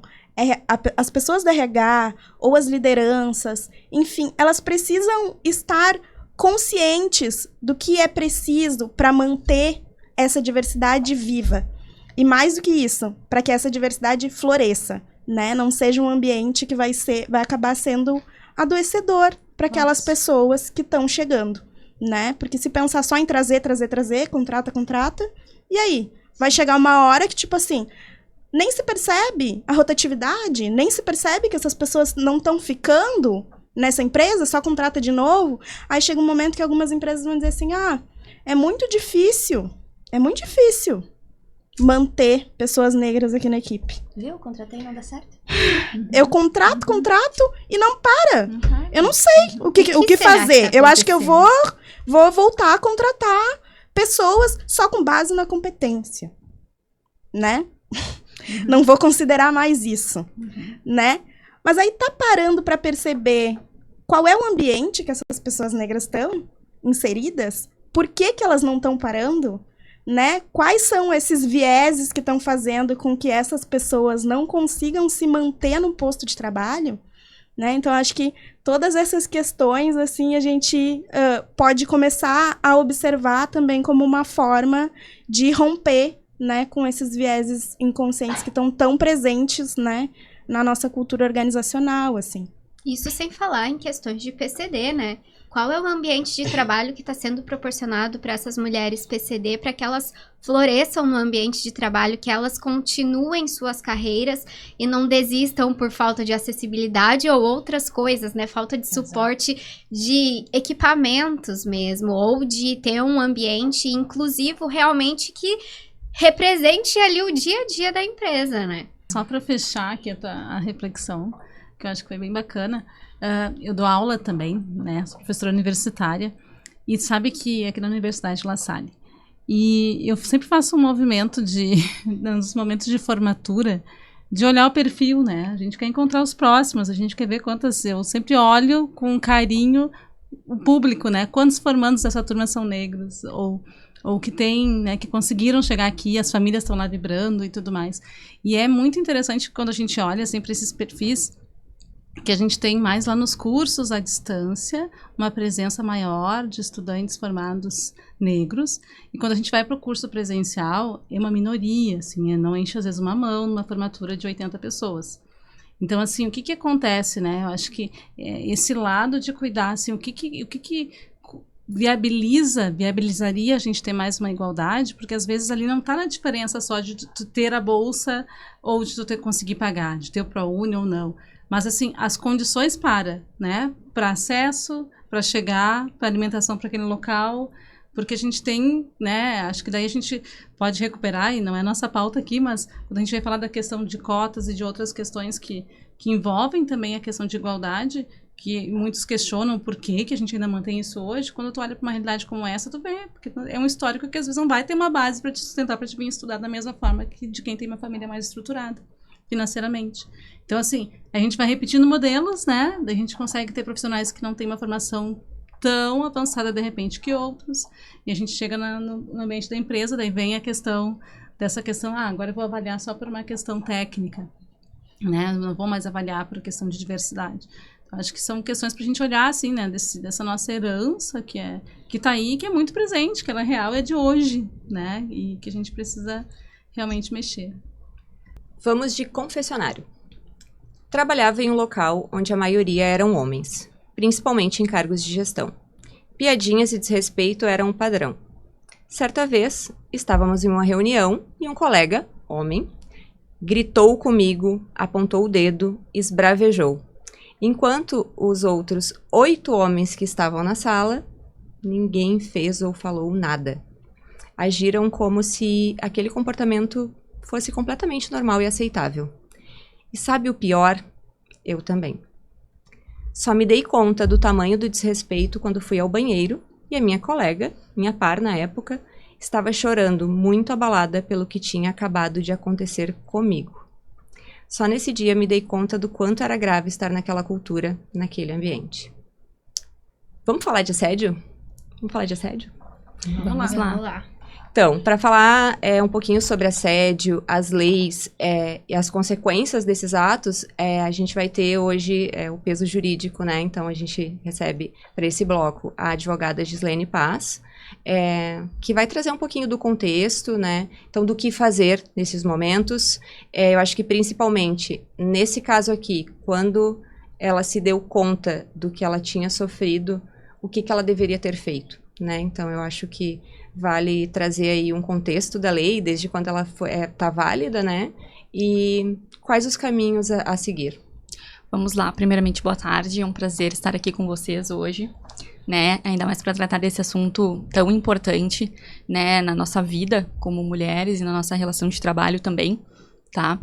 as pessoas da RH ou as lideranças, enfim, elas precisam estar conscientes do que é preciso para manter essa diversidade viva. E mais do que isso, para que essa diversidade floresça. Né? Não seja um ambiente que vai acabar sendo adoecedor para aquelas pessoas que estão chegando, né? Porque se pensar só em trazer, contrata, e aí? Vai chegar uma hora que, tipo assim, nem se percebe a rotatividade, nem se percebe que essas pessoas não estão ficando nessa empresa, só contrata de novo. Aí chega um momento que algumas empresas vão dizer assim, é muito difícil manter pessoas negras aqui na equipe. Viu? Contratei e não dá certo. Eu contrato e não para. Eu não sei o que fazer. Eu acho que eu vou voltar a contratar pessoas só com base na competência, né? Não vou considerar mais isso, né? Mas aí tá parando para perceber qual é o ambiente que essas pessoas negras estão inseridas? Por que elas não estão parando? Né? Quais são esses vieses que estão fazendo com que essas pessoas não consigam se manter no posto de trabalho? Né? Então, acho que todas essas questões, assim, a gente pode começar a observar também como uma forma de romper, né, com esses vieses inconscientes que estão tão presentes, né, na nossa cultura organizacional, assim. Isso sem falar em questões de PCD, né? Qual é o ambiente de trabalho que está sendo proporcionado para essas mulheres PCD, para que elas floresçam no ambiente de trabalho, que elas continuem suas carreiras e não desistam por falta de acessibilidade ou outras coisas, né? Falta de suporte de equipamentos mesmo, ou de ter um ambiente inclusivo realmente que represente ali o dia a dia da empresa, né? Só para fechar aqui a reflexão, que eu acho que foi bem bacana. Eu dou aula também, né? Sou professora universitária. E sabe que aqui na Universidade La Salle. E eu sempre faço um movimento nos momentos de formatura, de olhar o perfil, né? A gente quer encontrar os próximos, a gente quer ver quantas... Eu sempre olho com carinho o público, né? Quantos formandos dessa turma são negros, ou que tem, né, que conseguiram chegar aqui, as famílias estão lá vibrando e tudo mais. E é muito interessante quando a gente olha sempre esses perfis, que a gente tem mais lá nos cursos à distância, uma presença maior de estudantes formados negros, e quando a gente vai para o curso presencial, é uma minoria, assim, não enche às vezes uma mão numa formatura de 80 pessoas. Então, assim, o que que acontece, né? Eu acho que esse lado de cuidar, assim, o que viabilizaria a gente ter mais uma igualdade, porque às vezes ali não está na diferença só de tu ter a bolsa ou de tu conseguir pagar, de ter o ProUni ou não. Mas, assim, as condições né? Para acesso, para chegar, para alimentação para aquele local, porque a gente tem, né? Acho que daí a gente pode recuperar, e não é nossa pauta aqui, mas quando a gente vai falar da questão de cotas e de outras questões que envolvem também a questão de igualdade, que muitos questionam por que a gente ainda mantém isso hoje, quando tu olha para uma realidade como essa, tu vê, porque é um histórico que às vezes não vai ter uma base para te sustentar, para te vir estudar da mesma forma que de quem tem uma família mais estruturada financeiramente. Então, assim, a gente vai repetindo modelos, né? Daí a gente consegue ter profissionais que não têm uma formação tão avançada, de repente, que outros, e a gente chega no ambiente da empresa, daí vem a questão, agora eu vou avaliar só por uma questão técnica, né? Não vou mais avaliar por questão de diversidade. Então, acho que são questões para a gente olhar, assim, né? Dessa nossa herança que tá aí, que é muito presente, que ela é real, é de hoje, né? E que a gente precisa realmente mexer. Vamos de confessionário. Trabalhava em um local onde a maioria eram homens, principalmente em cargos de gestão. Piadinhas e desrespeito eram um padrão. Certa vez, estávamos em uma reunião e um colega, homem, gritou comigo, apontou o dedo, esbravejou. Enquanto os outros 8 homens que estavam na sala, ninguém fez ou falou nada. Agiram como se aquele comportamento fosse completamente normal e aceitável. E sabe o pior? Eu também. Só me dei conta do tamanho do desrespeito quando fui ao banheiro e a minha colega, minha par na época, estava chorando, muito abalada pelo que tinha acabado de acontecer comigo. Só nesse dia me dei conta do quanto era grave estar naquela cultura, naquele ambiente. Vamos falar de assédio? Vamos falar de assédio? Vamos lá. Então, para falar um pouquinho sobre assédio, as leis e as consequências desses atos, a gente vai ter hoje o peso jurídico, né? Então, a gente recebe para esse bloco a advogada Gislene Paz, que vai trazer um pouquinho do contexto, né? Então, do que fazer nesses momentos. Eu acho que, principalmente, nesse caso aqui, quando ela se deu conta do que ela tinha sofrido, o que ela deveria ter feito, né? Então, eu acho que vale trazer aí um contexto da lei, desde quando ela está válida, né? E quais os caminhos a seguir. Vamos lá. Primeiramente, boa tarde. É um prazer estar aqui com vocês hoje, né? Ainda mais para tratar desse assunto tão importante, né? Na nossa vida como mulheres e na nossa relação de trabalho também, tá?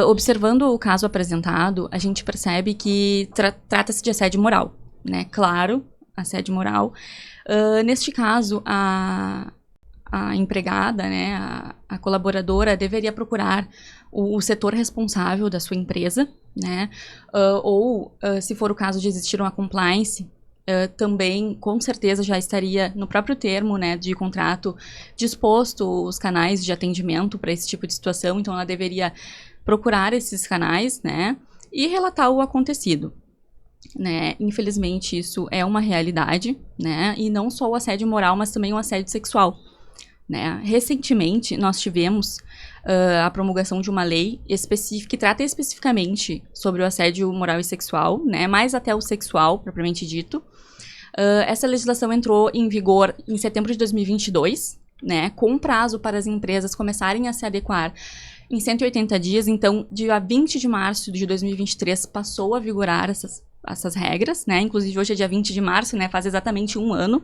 Observando o caso apresentado, a gente percebe que trata-se de assédio moral, né? Claro, assédio moral. Neste caso, a empregada, né, a colaboradora deveria procurar o setor responsável da sua empresa, né, ou se for o caso de existir uma compliance, também com certeza já estaria no próprio termo, né, de contrato disposto os canais de atendimento para esse tipo de situação, então ela deveria procurar esses canais, né, e relatar o acontecido. Né? Infelizmente isso é uma realidade, né? E não só o assédio moral, mas também o assédio sexual, né? Recentemente nós tivemos a promulgação de uma lei específica que trata especificamente sobre o assédio moral e sexual, né? Mais até o sexual propriamente dito. Essa legislação entrou em vigor em setembro de 2022, né? Com prazo para as empresas começarem a se adequar em 180 dias. Então, dia 20 de março de 2023 passou a vigorar essas regras, né? Inclusive hoje é dia 20 de março, né? Faz exatamente um ano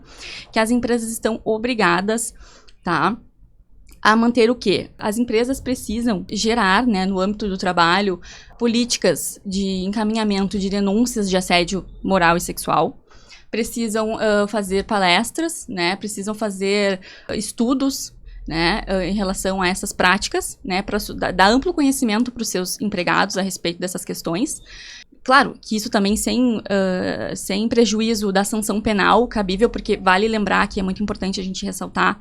que as empresas estão obrigadas, tá? A manter o quê? As empresas precisam gerar, né, no âmbito do trabalho, políticas de encaminhamento de denúncias de assédio moral e sexual. Precisam fazer palestras, né? Precisam fazer estudos, né, em relação a essas práticas, né? Para dar amplo conhecimento para os seus empregados a respeito dessas questões. Claro que isso também sem prejuízo da sanção penal cabível, porque vale lembrar que é muito importante a gente ressaltar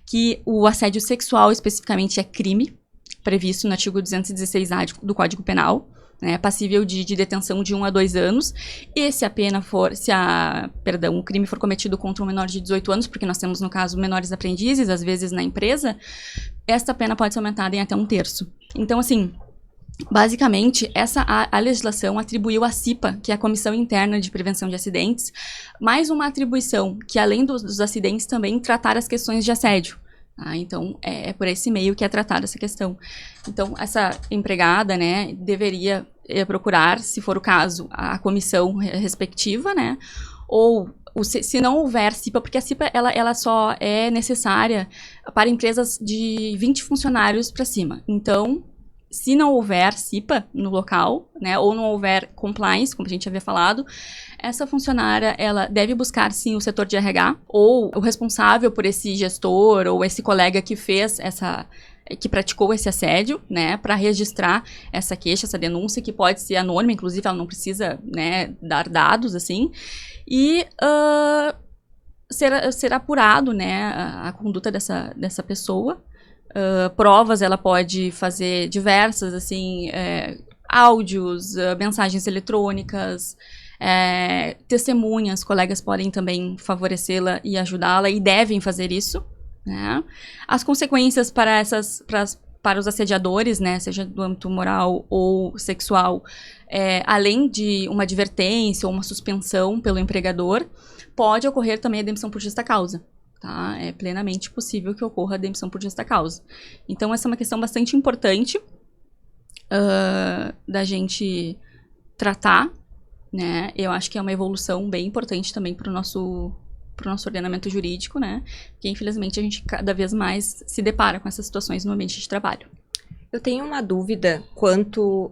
que o assédio sexual especificamente é crime, previsto no artigo 216A do Código Penal, né, passível de detenção de 1 a 2 anos, e se a pena for, o crime for cometido contra um menor de 18 anos, porque nós temos, no caso, menores aprendizes, às vezes na empresa, essa pena pode ser aumentada em até 1/3. Então, assim, basicamente, a legislação atribuiu à CIPA, que é a Comissão Interna de Prevenção de Acidentes, mais uma atribuição que, além dos acidentes, também tratar as questões de assédio. Então, é por esse meio que é tratada essa questão. Então, essa empregada, né, deveria procurar, se for o caso, a comissão respectiva, né, ou se não houver CIPA, porque a CIPA ela só é necessária para empresas de 20 funcionários para cima. Então, se não houver CIPA no local, né, ou não houver compliance, como a gente havia falado, essa funcionária, ela deve buscar, sim, o setor de RH, ou o responsável por esse gestor, ou esse colega que que praticou esse assédio, né, para registrar essa queixa, essa denúncia, que pode ser anônima, inclusive ela não precisa, né, dar dados, assim, e ser apurado, né, a conduta dessa pessoa. Provas, ela pode fazer diversas, assim, áudios, mensagens eletrônicas, testemunhas, colegas podem também favorecê-la e ajudá-la, e devem fazer isso, né? As consequências para os assediadores, né, seja do âmbito moral ou sexual, além de uma advertência ou uma suspensão pelo empregador, pode ocorrer também a demissão por justa causa. Tá? É plenamente possível que ocorra a demissão por justa causa. Então, essa é uma questão bastante importante da gente tratar, né? Eu acho que é uma evolução bem importante também para o nosso ordenamento jurídico, né? Porque, infelizmente, a gente cada vez mais se depara com essas situações no ambiente de trabalho. Eu tenho uma dúvida quanto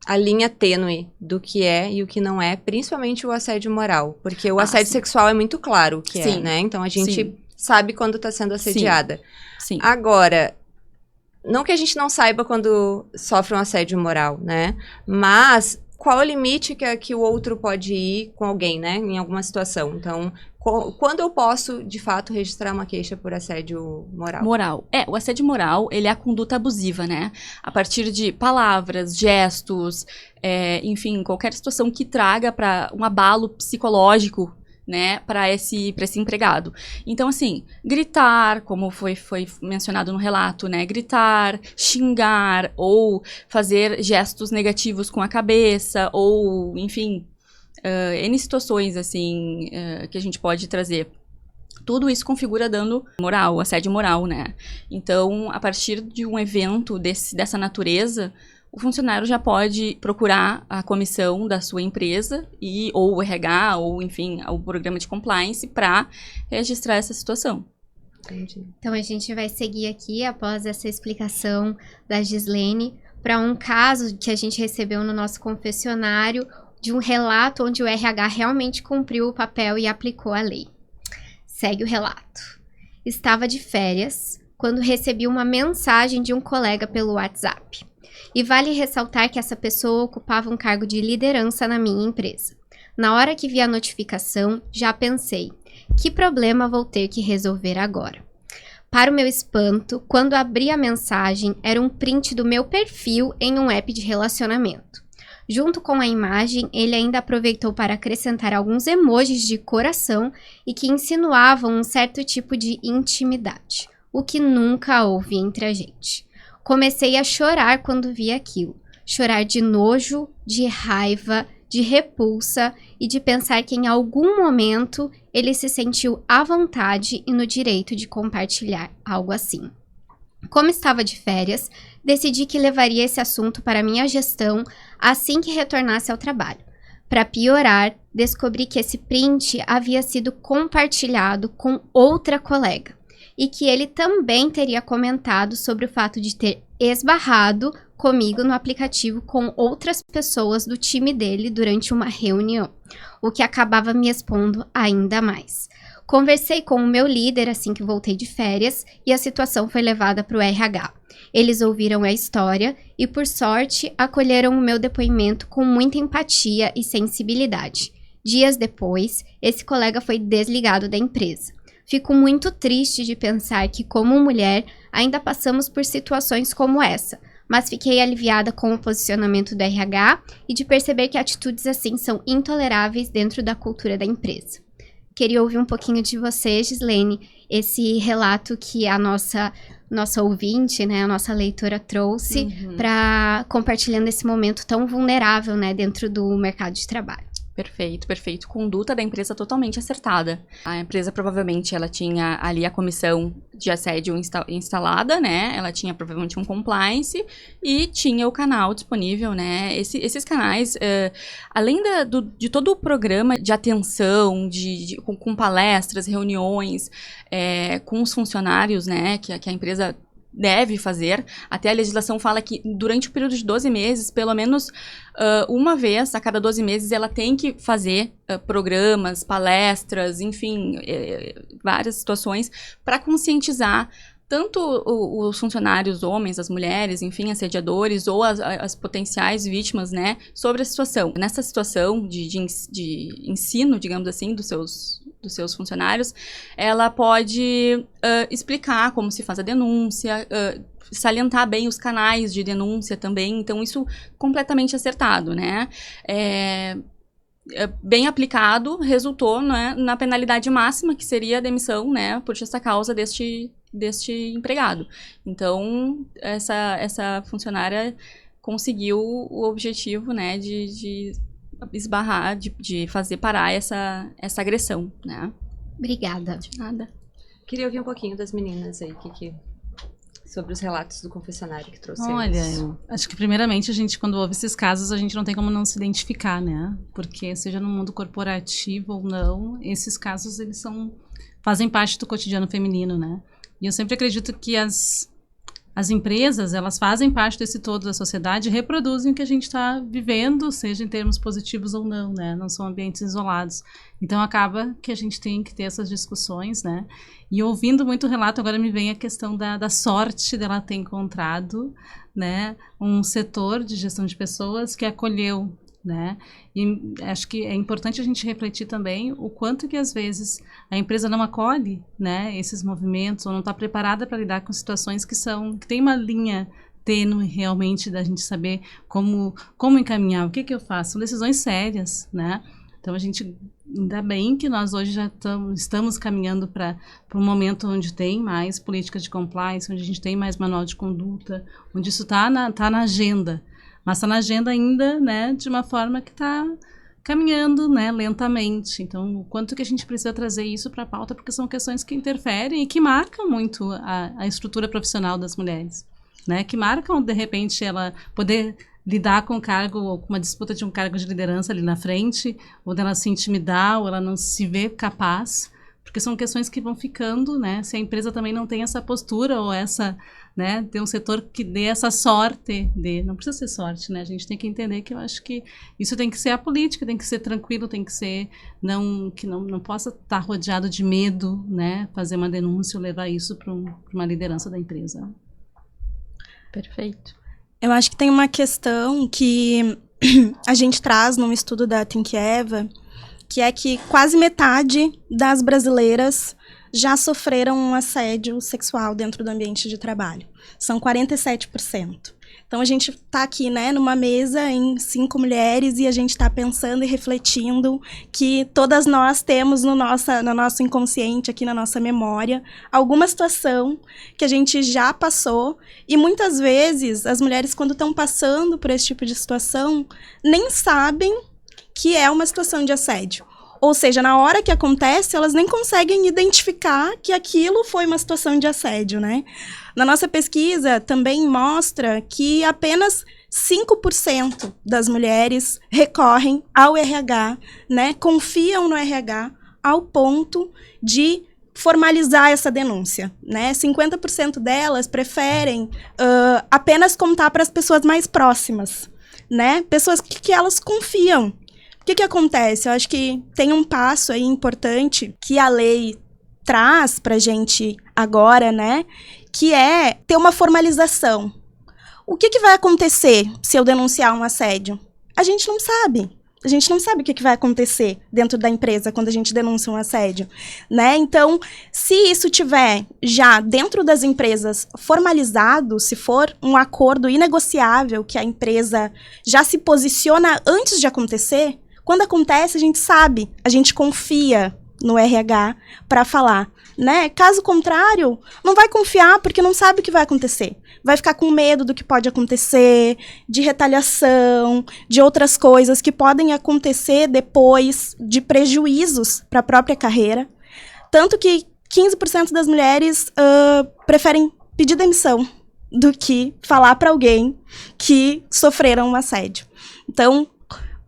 a linha tênue do que é e o que não é, principalmente o assédio moral. Porque o assédio sexual é muito claro o que é, né? Então, a gente sabe quando está sendo assediada. Sim. Agora, não que a gente não saiba quando sofre um assédio moral, né? Mas qual o limite que o outro pode ir com alguém, né? Em alguma situação. Então, quando eu posso, de fato, registrar uma queixa por assédio moral? O assédio moral, ele é a conduta abusiva, né? A partir de palavras, gestos, enfim, qualquer situação que traga para um abalo psicológico, né, para esse empregado. Então, assim, gritar, como foi mencionado no relato, né, gritar, xingar, ou fazer gestos negativos com a cabeça, ou, enfim, N situações, assim, que a gente pode trazer. Tudo isso configura dano moral, assédio moral, né? Então, a partir de um evento dessa natureza, o funcionário já pode procurar a comissão da sua empresa, ou o RH, ou, enfim, o programa de compliance, para registrar essa situação. Entendi. Então, a gente vai seguir aqui, após essa explicação da Gislene, para um caso que a gente recebeu no nosso confessionário, de um relato onde o RH realmente cumpriu o papel e aplicou a lei. Segue o relato. Estava de férias quando recebi uma mensagem de um colega pelo WhatsApp. E vale ressaltar que essa pessoa ocupava um cargo de liderança na minha empresa. Na hora que vi a notificação, já pensei, que problema vou ter que resolver agora? Para o meu espanto, quando abri a mensagem, era um print do meu perfil em um app de relacionamento. Junto com a imagem, ele ainda aproveitou para acrescentar alguns emojis de coração e que insinuavam um certo tipo de intimidade, o que nunca houve entre a gente. Comecei a chorar quando vi aquilo. Chorar de nojo, de raiva, de repulsa e de pensar que em algum momento ele se sentiu à vontade e no direito de compartilhar algo assim. Como estava de férias, decidi que levaria esse assunto para minha gestão assim que retornasse ao trabalho. Para piorar, descobri que esse print havia sido compartilhado com outra colega e que ele também teria comentado sobre o fato de ter esbarrado comigo no aplicativo com outras pessoas do time dele durante uma reunião, o que acabava me expondo ainda mais. Conversei com o meu líder assim que voltei de férias e a situação foi levada para o RH. Eles ouviram a história e, por sorte, acolheram o meu depoimento com muita empatia e sensibilidade. Dias depois, esse colega foi desligado da empresa. Fico muito triste de pensar que, como mulher, ainda passamos por situações como essa, mas fiquei aliviada com o posicionamento do RH e de perceber que atitudes assim são intoleráveis dentro da cultura da empresa. Queria ouvir um pouquinho de você, Gislene, esse relato que a nossa ouvinte, né, a nossa leitora trouxe para compartilhando esse momento tão vulnerável, né, dentro do mercado de trabalho. Perfeito, perfeito. Conduta da empresa totalmente acertada. A empresa provavelmente ela tinha ali a comissão de assédio instalada, né? Ela tinha provavelmente um compliance e tinha o canal disponível, né? Esses canais, além de todo o programa de atenção, com palestras, reuniões, com os funcionários, né? Que a empresa deve fazer. Até a legislação fala que durante o período de 12 meses, pelo menos uma vez a cada 12 meses, ela tem que fazer programas, palestras, enfim, várias situações para conscientizar tanto os funcionários, homens, as mulheres, enfim, assediadores ou as potenciais vítimas, né, sobre a situação. Nessa situação de ensino, digamos assim, dos seus funcionários, ela pode explicar como se faz a denúncia, salientar bem os canais de denúncia também, então isso completamente acertado, né? Bem aplicado, resultou, né, na penalidade máxima, que seria a demissão, né, por justa causa deste empregado. Então, essa funcionária conseguiu o objetivo, né, de esbarrar, de fazer parar essa agressão, né. Obrigada. De nada. Queria ouvir um pouquinho das meninas aí, sobre os relatos do confessionário que trouxemos. Olha, eu acho que primeiramente a gente, quando ouve esses casos, a gente não tem como não se identificar, né? Porque seja no mundo corporativo ou não, esses casos, eles fazem parte do cotidiano feminino, né? E eu sempre acredito que as empresas, elas fazem parte desse todo da sociedade e reproduzem o que a gente está vivendo, seja em termos positivos ou não, né? Não são ambientes isolados. Então, acaba que a gente tem que ter essas discussões, né? E ouvindo muito relato, agora me vem a questão da sorte dela ter encontrado, né, um setor de gestão de pessoas que acolheu, né? E acho que é importante a gente refletir também o quanto que às vezes a empresa não acolhe, né, esses movimentos ou não está preparada para lidar com situações que tem uma linha tênue realmente da gente saber como encaminhar, o que eu faço, são decisões sérias, né? Então a gente, ainda bem que nós hoje já estamos caminhando para um momento onde tem mais políticas de compliance, onde a gente tem mais manual de conduta, onde isso está na agenda. Mas está na agenda ainda, né, de uma forma que está caminhando, né, lentamente. Então, o quanto que a gente precisa trazer isso para a pauta, porque são questões que interferem e que marcam muito a estrutura profissional das mulheres, né, que marcam, de repente, ela poder lidar com o cargo, ou com uma disputa de um cargo de liderança ali na frente, ou dela se intimidar, ou ela não se ver capaz, porque são questões que vão ficando, né, se a empresa também não tem essa postura, ou essa, né, tem um setor que dê essa sorte, não precisa ser sorte, né, a gente tem que entender que eu acho que isso tem que ser a política, tem que ser tranquilo, tem que ser, que não possa estar rodeado de medo, né, fazer uma denúncia ou levar isso para uma liderança da empresa. Perfeito. Eu acho que tem uma questão que a gente traz num estudo da Think Eva, que é que quase metade das brasileiras já sofreram um assédio sexual dentro do ambiente de trabalho. São 47%. Então, a gente está aqui, né, numa mesa em 5 mulheres e a gente está pensando e refletindo que todas nós temos no nosso inconsciente, aqui na nossa memória, alguma situação que a gente já passou e muitas vezes as mulheres, quando estão passando por esse tipo de situação, nem sabem que é uma situação de assédio. Ou seja, na hora que acontece, elas nem conseguem identificar que aquilo foi uma situação de assédio, né? Na nossa pesquisa também mostra que apenas 5% das mulheres recorrem ao RH, né? Confiam no RH ao ponto de formalizar essa denúncia, né? 50% delas preferem apenas contar para as pessoas mais próximas, né? Pessoas que elas confiam. O que acontece? Eu acho que tem um passo aí importante que a lei traz pra gente agora, né? Que é ter uma formalização. O que vai acontecer se eu denunciar um assédio? A gente não sabe. A gente não sabe o que vai acontecer dentro da empresa quando a gente denuncia um assédio, né? Então, se isso tiver já dentro das empresas formalizado, se for um acordo inegociável que a empresa já se posiciona antes de acontecer, quando acontece a gente sabe, a gente confia no RH para falar, né? Caso contrário, não vai confiar porque não sabe o que vai acontecer. Vai ficar com medo do que pode acontecer, de retaliação, de outras coisas que podem acontecer depois, de prejuízos para a própria carreira. Tanto que 15% das mulheres preferem pedir demissão do que falar para alguém que sofreram um assédio. Então,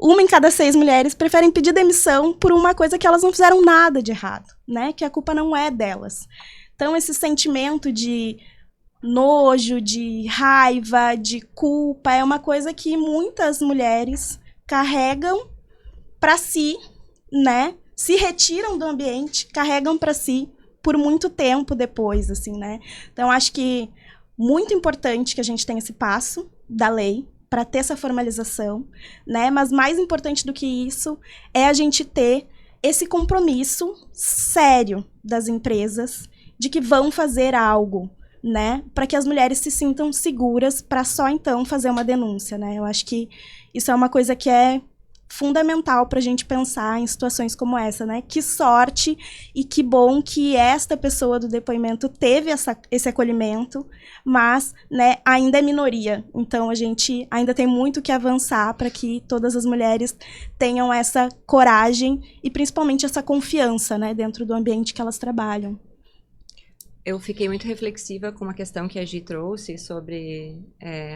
1 em cada 6 mulheres preferem pedir demissão por uma coisa que elas não fizeram nada de errado, né? Que a culpa não é delas. Então, esse sentimento de nojo, de raiva, de culpa, é uma coisa que muitas mulheres carregam para si, né? Se retiram do ambiente, carregam para si por muito tempo depois, assim, né? Então, acho que muito importante que a gente tenha esse passo da lei para ter essa formalização, né? Mas mais importante do que isso é a gente ter esse compromisso sério das empresas de que vão fazer algo, né, para que as mulheres se sintam seguras para só então fazer uma denúncia, né? Eu acho que isso é uma coisa que é fundamental para a gente pensar em situações como essa, né? Que sorte e que bom que esta pessoa do depoimento teve esse acolhimento, mas, né, ainda é minoria. Então a gente ainda tem muito que avançar para que todas as mulheres tenham essa coragem e principalmente essa confiança, né, dentro do ambiente que elas trabalham. Eu fiquei muito reflexiva com uma questão que a Gi trouxe sobre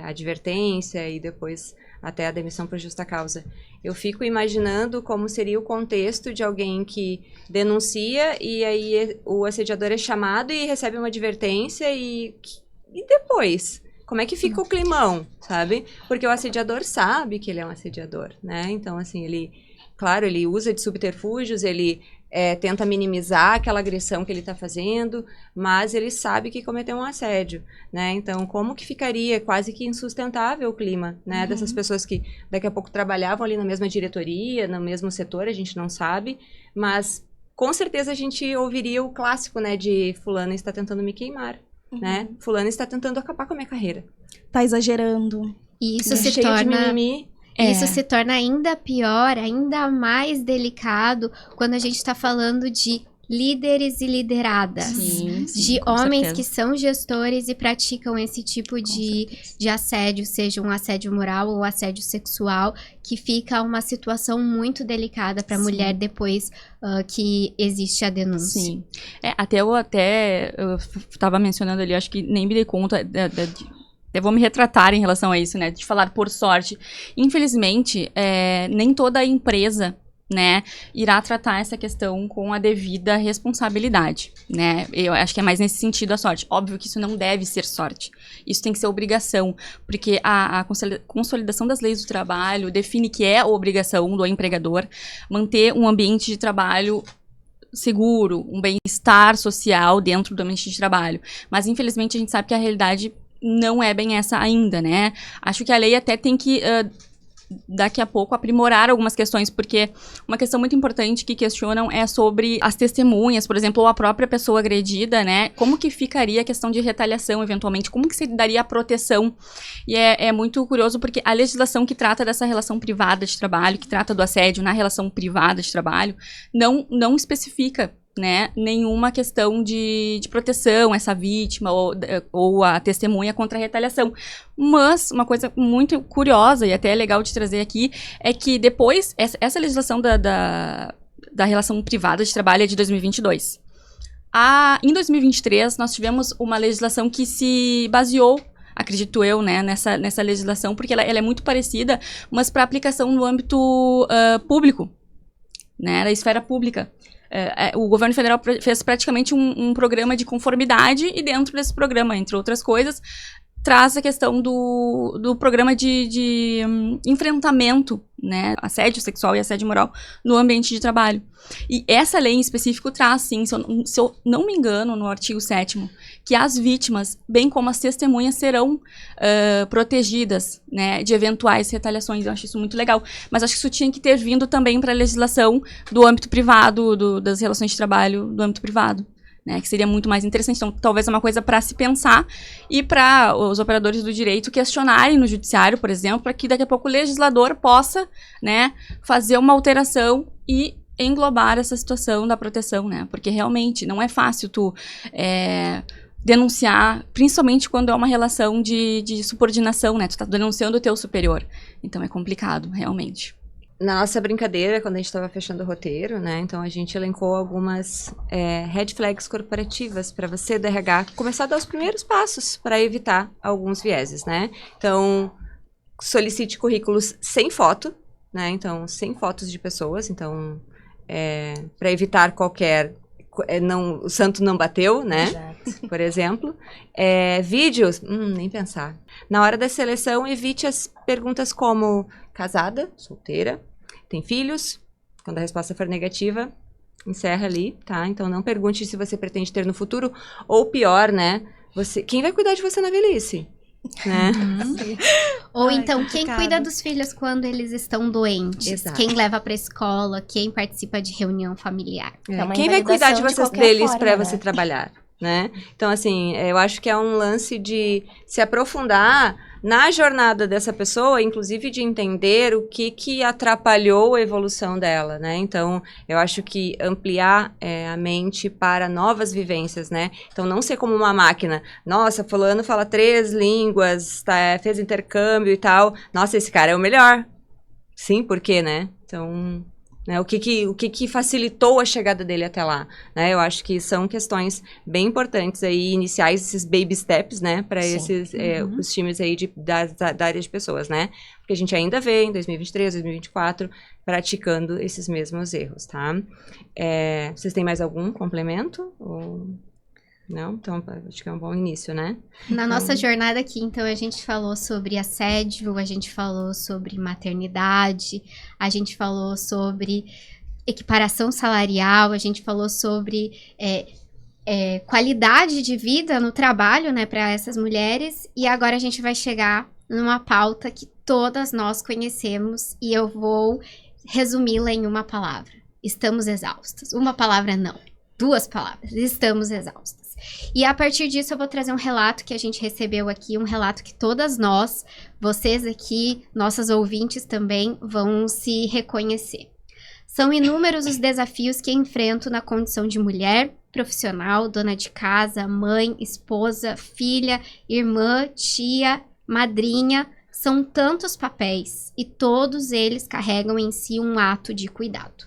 advertência e depois até a demissão por justa causa. Eu fico imaginando como seria o contexto de alguém que denuncia e aí o assediador é chamado e recebe uma advertência e depois? Como é que fica o climão, sabe? Porque o assediador sabe que ele é um assediador, né? Então, assim, claro, ele usa de subterfúgios, ele tenta minimizar aquela agressão que ele está fazendo, mas ele sabe que cometeu um assédio, né? Então, como que ficaria quase que insustentável o clima, né? Dessas pessoas que daqui a pouco trabalhavam ali na mesma diretoria, no mesmo setor, a gente não sabe, mas com certeza a gente ouviria o clássico, né? De fulana está tentando me queimar, né? Fulana está tentando acabar com a minha carreira. Tá exagerando. E isso Cheio se torna... de mimimi. Isso se torna ainda pior, ainda mais delicado quando a gente está falando de líderes e lideradas. Sim, De com homens certeza. que são gestores e praticam esse tipo de assédio, seja um assédio moral ou assédio sexual, que fica uma situação muito delicada para a mulher depois que existe a denúncia. Sim. Eu estava mencionando ali, acho que nem me dei conta eu vou me retratar em relação a isso, né? De falar por sorte. Infelizmente, nem toda empresa, né, irá tratar essa questão com a devida responsabilidade, né? Eu acho que é mais nesse sentido a sorte. Óbvio que isso não deve ser sorte. Isso tem que ser obrigação, porque a consolidação das leis do trabalho define que é obrigação do empregador manter um ambiente de trabalho seguro, um bem-estar social dentro do ambiente de trabalho. Mas, infelizmente, a gente sabe que a realidade não é bem essa ainda, né? Acho que a lei até tem que, daqui a pouco, aprimorar algumas questões, porque uma questão muito importante que questionam é sobre as testemunhas, por exemplo, ou a própria pessoa agredida, né? Como que ficaria a questão de retaliação, eventualmente? Como que se daria a proteção? E é muito curioso, porque a legislação que trata dessa relação privada de trabalho, que trata do assédio na relação privada de trabalho, não especifica, né, nenhuma questão de proteção a essa vítima ou a testemunha contra a retaliação. Mas uma coisa muito curiosa e até legal de trazer aqui é que depois, essa legislação da relação privada de trabalho é de 2022. Em 2023, nós tivemos uma legislação que se baseou, acredito eu, né, nessa legislação, porque ela é muito parecida, mas para aplicação no âmbito público, né, da esfera pública. O governo federal fez praticamente um programa de conformidade e dentro desse programa, entre outras coisas, traz a questão do programa de enfrentamento, né, assédio sexual e assédio moral no ambiente de trabalho. E essa lei em específico traz, sim, se eu não me engano, no artigo 7º, que as vítimas, bem como as testemunhas, serão protegidas, né, de eventuais retaliações. Eu acho isso muito legal. Mas acho que isso tinha que ter vindo também para a legislação do âmbito privado, das relações de trabalho do âmbito privado. Né, que seria muito mais interessante. Então, talvez é uma coisa para se pensar e para os operadores do direito questionarem no judiciário, por exemplo, para que daqui a pouco o legislador possa, né, fazer uma alteração e englobar essa situação da proteção, né? Porque realmente não é fácil tu denunciar, principalmente quando é uma relação de subordinação, né? Tu tá denunciando o teu superior. Então é complicado, realmente. Na nossa brincadeira, quando a gente estava fechando o roteiro, né? Então a gente elencou algumas red flags corporativas para você do RH começar a dar os primeiros passos para evitar alguns vieses, né? Então, solicite currículos sem foto, né? Então, sem fotos de pessoas. Então, para evitar qualquer... o santo não bateu, né? Exato. Por exemplo. Vídeos, nem pensar. Na hora da seleção, evite as perguntas como casada, solteira, tem filhos. Quando a resposta for negativa, encerra ali, tá? Então, não pergunte se você pretende ter no futuro. Ou pior, né? Quem vai cuidar de você na velhice? Né? Ou então, quem cuida dos filhos quando eles estão doentes? Exato. Quem leva pra escola? Quem participa de reunião familiar? Quem vai cuidar de vocês deles para né? você trabalhar? Né? Então, assim, eu acho que é um lance de se aprofundar na jornada dessa pessoa, inclusive de entender o que atrapalhou a evolução dela, né? Então, eu acho que ampliar a mente para novas vivências, né? Então, não ser como uma máquina. Nossa, fulano fala 3 línguas, fez intercâmbio e tal. Nossa, esse cara é o melhor. Sim, por quê, né? Então... né, o que facilitou a chegada dele até lá, né? Eu acho que são questões bem importantes aí, iniciais, esses baby steps, né? Para esses, os times aí da área de pessoas, né? Porque a gente ainda vê em 2023, 2024, praticando esses mesmos erros, tá? Vocês têm mais algum complemento? Ou... Não? Então, acho que é um bom início, né? Na nossa jornada aqui, então, a gente falou sobre assédio, a gente falou sobre maternidade, a gente falou sobre equiparação salarial, a gente falou sobre qualidade de vida no trabalho, né, para essas mulheres. E agora a gente vai chegar numa pauta que todas nós conhecemos e eu vou resumi-la em uma palavra. Estamos exaustas. Uma palavra não. 2 palavras. Estamos exaustas. E a partir disso eu vou trazer um relato que a gente recebeu aqui, um relato que todas nós, vocês aqui, nossas ouvintes também, vão se reconhecer. São inúmeros os desafios que enfrento na condição de mulher, profissional, dona de casa, mãe, esposa, filha, irmã, tia, madrinha. São tantos papéis e todos eles carregam em si um ato de cuidado.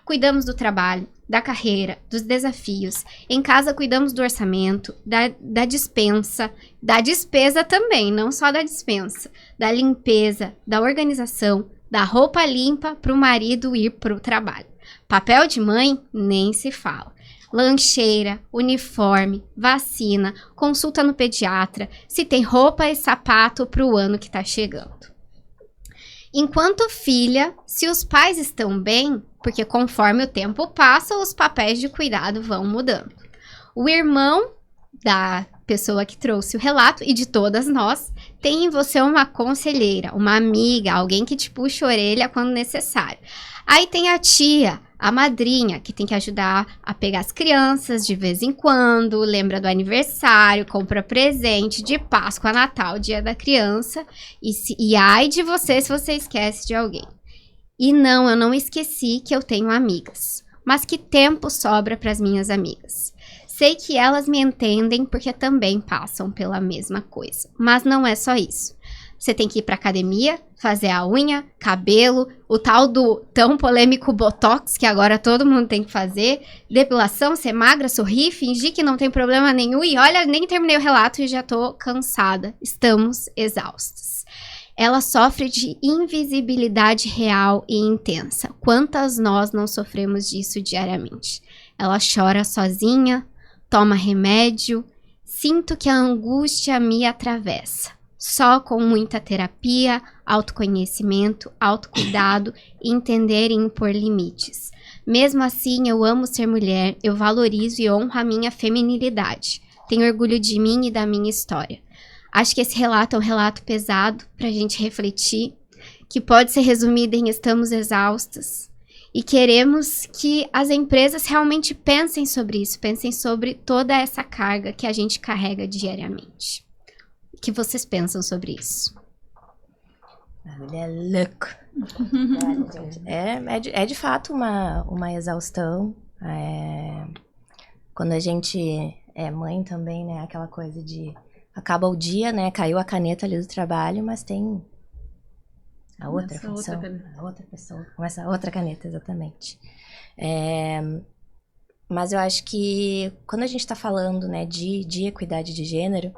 Cuidamos do trabalho, da carreira, dos desafios. Em casa, cuidamos do orçamento, da dispensa, da despesa também, não só da dispensa, da limpeza, da organização, da roupa limpa para o marido ir para o trabalho. Papel de mãe, nem se fala. Lancheira, uniforme, vacina, consulta no pediatra, se tem roupa e sapato para o ano que está chegando. Enquanto filha, se os pais estão bem, porque conforme o tempo passa, os papéis de cuidado vão mudando. O irmão da pessoa que trouxe o relato e de todas nós, tem em você uma conselheira, uma amiga, alguém que te puxa a orelha quando necessário. Aí tem a tia, a madrinha, que tem que ajudar a pegar as crianças de vez em quando, lembra do aniversário, compra presente de Páscoa, Natal, Dia da Criança. E ai de você se você esquece de alguém. E não, eu não esqueci que eu tenho amigas. Mas que tempo sobra para as minhas amigas? Sei que elas me entendem porque também passam pela mesma coisa. Mas não é só isso. Você tem que ir pra academia, fazer a unha, cabelo, o tal do tão polêmico Botox, que agora todo mundo tem que fazer, depilação, ser magra, sorrir, fingir que não tem problema nenhum. E olha, nem terminei o relato e já tô cansada. Estamos exaustas. Ela sofre de invisibilidade real e intensa. Quantas nós não sofremos disso diariamente? Ela chora sozinha, toma remédio, sinto que a angústia me atravessa. Só com muita terapia, autoconhecimento, autocuidado, entender e impor limites. Mesmo assim, eu amo ser mulher, eu valorizo e honro a minha feminilidade. tenho orgulho de mim e da minha história. Acho que esse relato é um relato pesado para a gente refletir, que pode ser resumido em estamos exaustas e queremos que as empresas realmente pensem sobre isso, pensem sobre toda essa carga que a gente carrega diariamente. O que vocês pensam sobre isso? Olha, louco. É de fato uma exaustão. Quando a gente é mãe também, né? Aquela coisa de... Acaba o dia, né? Caiu a caneta ali do trabalho, mas tem a outra função. A outra pessoa. Começa a outra caneta, exatamente. Mas eu acho que quando a gente está falando, né, de equidade de gênero,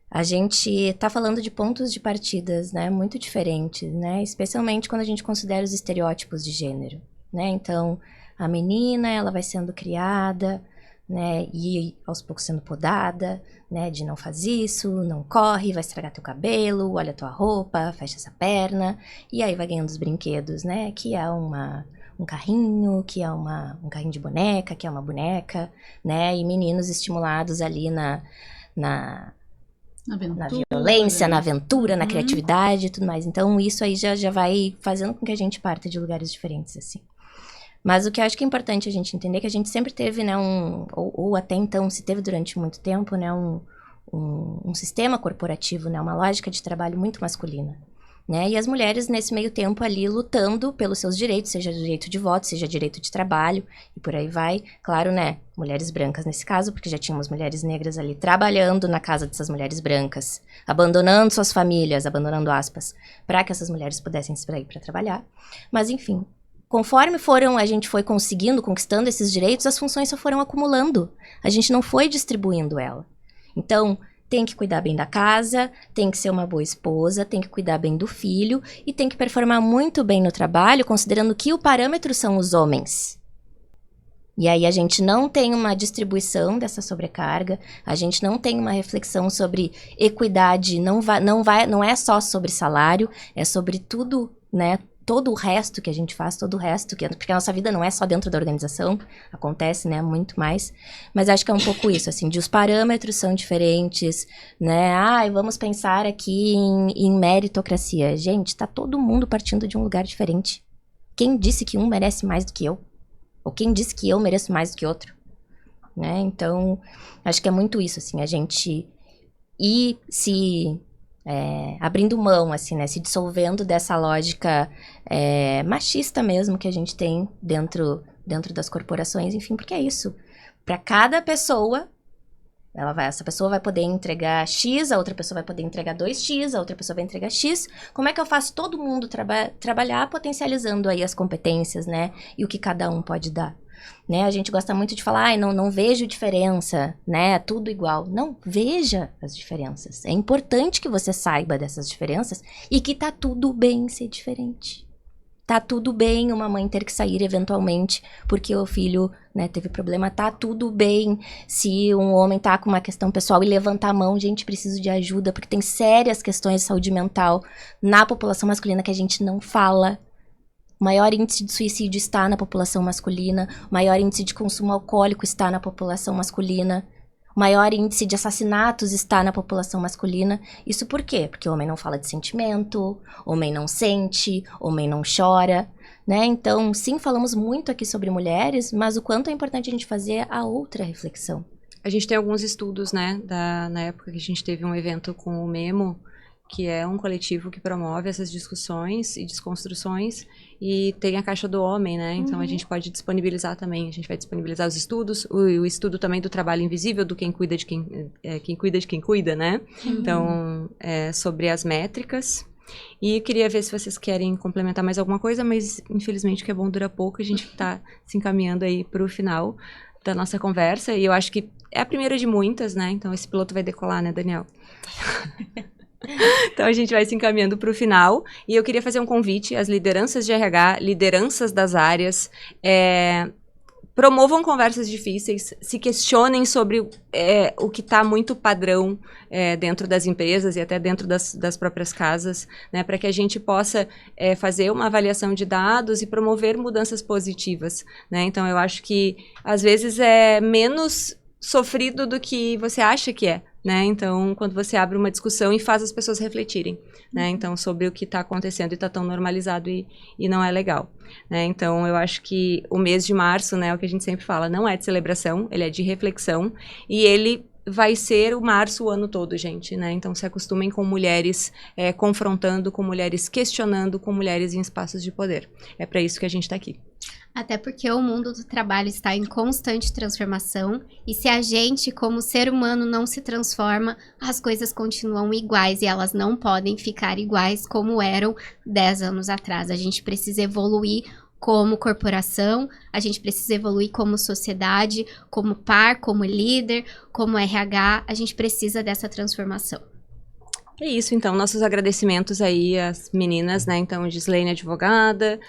a gente está falando de pontos de partidas, né, muito diferentes, né? Especialmente quando a gente considera os estereótipos de gênero, né? Então, a menina, ela vai sendo criada, né, e aos poucos sendo podada, né, de não faz isso, não corre, vai estragar teu cabelo, olha tua roupa, fecha essa perna, e aí vai ganhando os brinquedos, né, que é um carrinho, que é um carrinho de boneca, que é uma boneca, né, e meninos estimulados ali na violência, na aventura, na criatividade e tudo mais. Então, isso aí já vai fazendo com que a gente parta de lugares diferentes, assim. Mas o que eu acho que é importante a gente entender é que a gente sempre teve, né, ou até então se teve durante muito tempo, né, um sistema corporativo, né, uma lógica de trabalho muito masculina, né, e as mulheres nesse meio tempo ali lutando pelos seus direitos, seja direito de voto, seja direito de trabalho, e por aí vai, claro, né, mulheres brancas nesse caso, porque já tínhamos mulheres negras ali trabalhando na casa dessas mulheres brancas, abandonando suas famílias, abandonando aspas, para que essas mulheres pudessem sair para trabalhar, mas enfim... Conforme a gente foi conquistando esses direitos, as funções só foram acumulando. A gente não foi distribuindo ela. Então, tem que cuidar bem da casa, tem que ser uma boa esposa, tem que cuidar bem do filho e tem que performar muito bem no trabalho, considerando que o parâmetro são os homens. E aí a gente não tem uma distribuição dessa sobrecarga, a gente não tem uma reflexão sobre equidade, não é só sobre salário, é sobre tudo, né? Todo o resto que a gente faz, porque a nossa vida não é só dentro da organização, acontece, né, muito mais, mas acho que é um pouco isso, assim, os parâmetros são diferentes, né, vamos pensar aqui em meritocracia. Gente, tá todo mundo partindo de um lugar diferente. Quem disse que um merece mais do que eu? Ou quem disse que eu mereço mais do que outro? Né, então, acho que é muito isso, assim, a gente ir se... abrindo mão, assim, né, se dissolvendo dessa lógica machista mesmo que a gente tem dentro das corporações, enfim, porque é isso. Para cada pessoa, essa pessoa vai poder entregar X, a outra pessoa vai poder entregar 2X, a outra pessoa vai entregar X. Como é que eu faço todo mundo trabalhar potencializando aí as competências, né, e o que cada um pode dar? Né, a gente gosta muito de falar, não vejo diferença, né, tudo igual. Não, veja as diferenças. É importante que você saiba dessas diferenças e que tá tudo bem ser diferente. Tá tudo bem uma mãe ter que sair eventualmente porque o filho, né, teve problema. Tá tudo bem se um homem tá com uma questão pessoal e levantar a mão, gente, preciso de ajuda, porque tem sérias questões de saúde mental na população masculina que a gente não fala. O maior índice de suicídio está na população masculina, o maior índice de consumo alcoólico está na população masculina, o maior índice de assassinatos está na população masculina. Isso por quê? Porque o homem não fala de sentimento, o homem não sente, o homem não chora, né? Então, sim, falamos muito aqui sobre mulheres, mas o quanto é importante a gente fazer a outra reflexão. A gente tem alguns estudos, né, na época que a gente teve um evento com o Memo, que é um coletivo que promove essas discussões e desconstruções, e tem a Caixa do Homem, né? Então a gente pode disponibilizar também, a gente vai disponibilizar os estudos, o estudo também do trabalho invisível, do quem cuida de quem cuida, né? Então, sobre as métricas. E eu queria ver se vocês querem complementar mais alguma coisa, mas infelizmente o que é bom dura pouco, a gente está se encaminhando aí para o final da nossa conversa, e eu acho que é a primeira de muitas, né? Então esse piloto vai decolar, né, Daniel? Então a gente vai se encaminhando para o final, e eu queria fazer um convite às lideranças de RH, lideranças das áreas, promovam conversas difíceis, se questionem sobre o que está muito padrão dentro das empresas e até dentro das próprias casas, né, para que a gente possa fazer uma avaliação de dados e promover mudanças positivas, né? Então eu acho que às vezes é menos sofrido do que você acha que é, né? Então, quando você abre uma discussão e faz as pessoas refletirem, né? Então, sobre o que está acontecendo e está tão normalizado e não é legal, né? Então, eu acho que o mês de março, né, é o que a gente sempre fala, não é de celebração, ele é de reflexão e ele vai ser o março o ano todo, gente, né? Então, se acostumem com mulheres confrontando, com mulheres questionando, com mulheres em espaços de poder. É para isso que a gente está aqui. Até porque o mundo do trabalho está em constante transformação e se a gente, como ser humano, não se transforma, as coisas continuam iguais e elas não podem ficar iguais como eram 10 anos atrás. A gente precisa evoluir como corporação, a gente precisa evoluir como sociedade, como par, como líder, como RH, a gente precisa dessa transformação. É isso, então, nossos agradecimentos aí às meninas, né, então, Gislaine, advogada,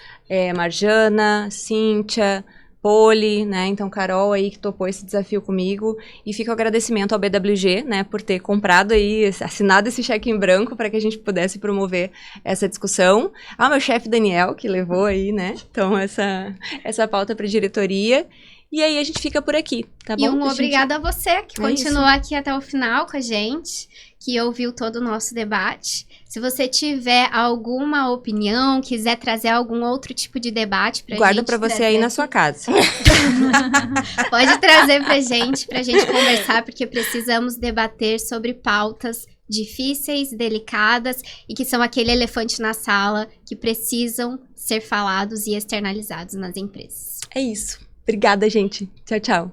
Marjana, Cíntia, Poli, né, então, Carol aí que topou esse desafio comigo, e fica o agradecimento ao BWG, né, por ter comprado aí, assinado esse cheque em branco para que a gente pudesse promover essa discussão, ao meu chefe Daniel, que levou aí, né, então, essa pauta para a diretoria. E aí a gente fica por aqui, tá bom? E obrigada a você que continuou aqui até o final com a gente, que ouviu todo o nosso debate. Se você tiver alguma opinião, quiser trazer algum outro tipo de debate pra gente... Guarda pra você aí na sua casa. Pode trazer pra gente conversar, porque precisamos debater sobre pautas difíceis, delicadas e que são aquele elefante na sala que precisam ser falados e externalizados nas empresas. É isso. Obrigada, gente. Tchau, tchau.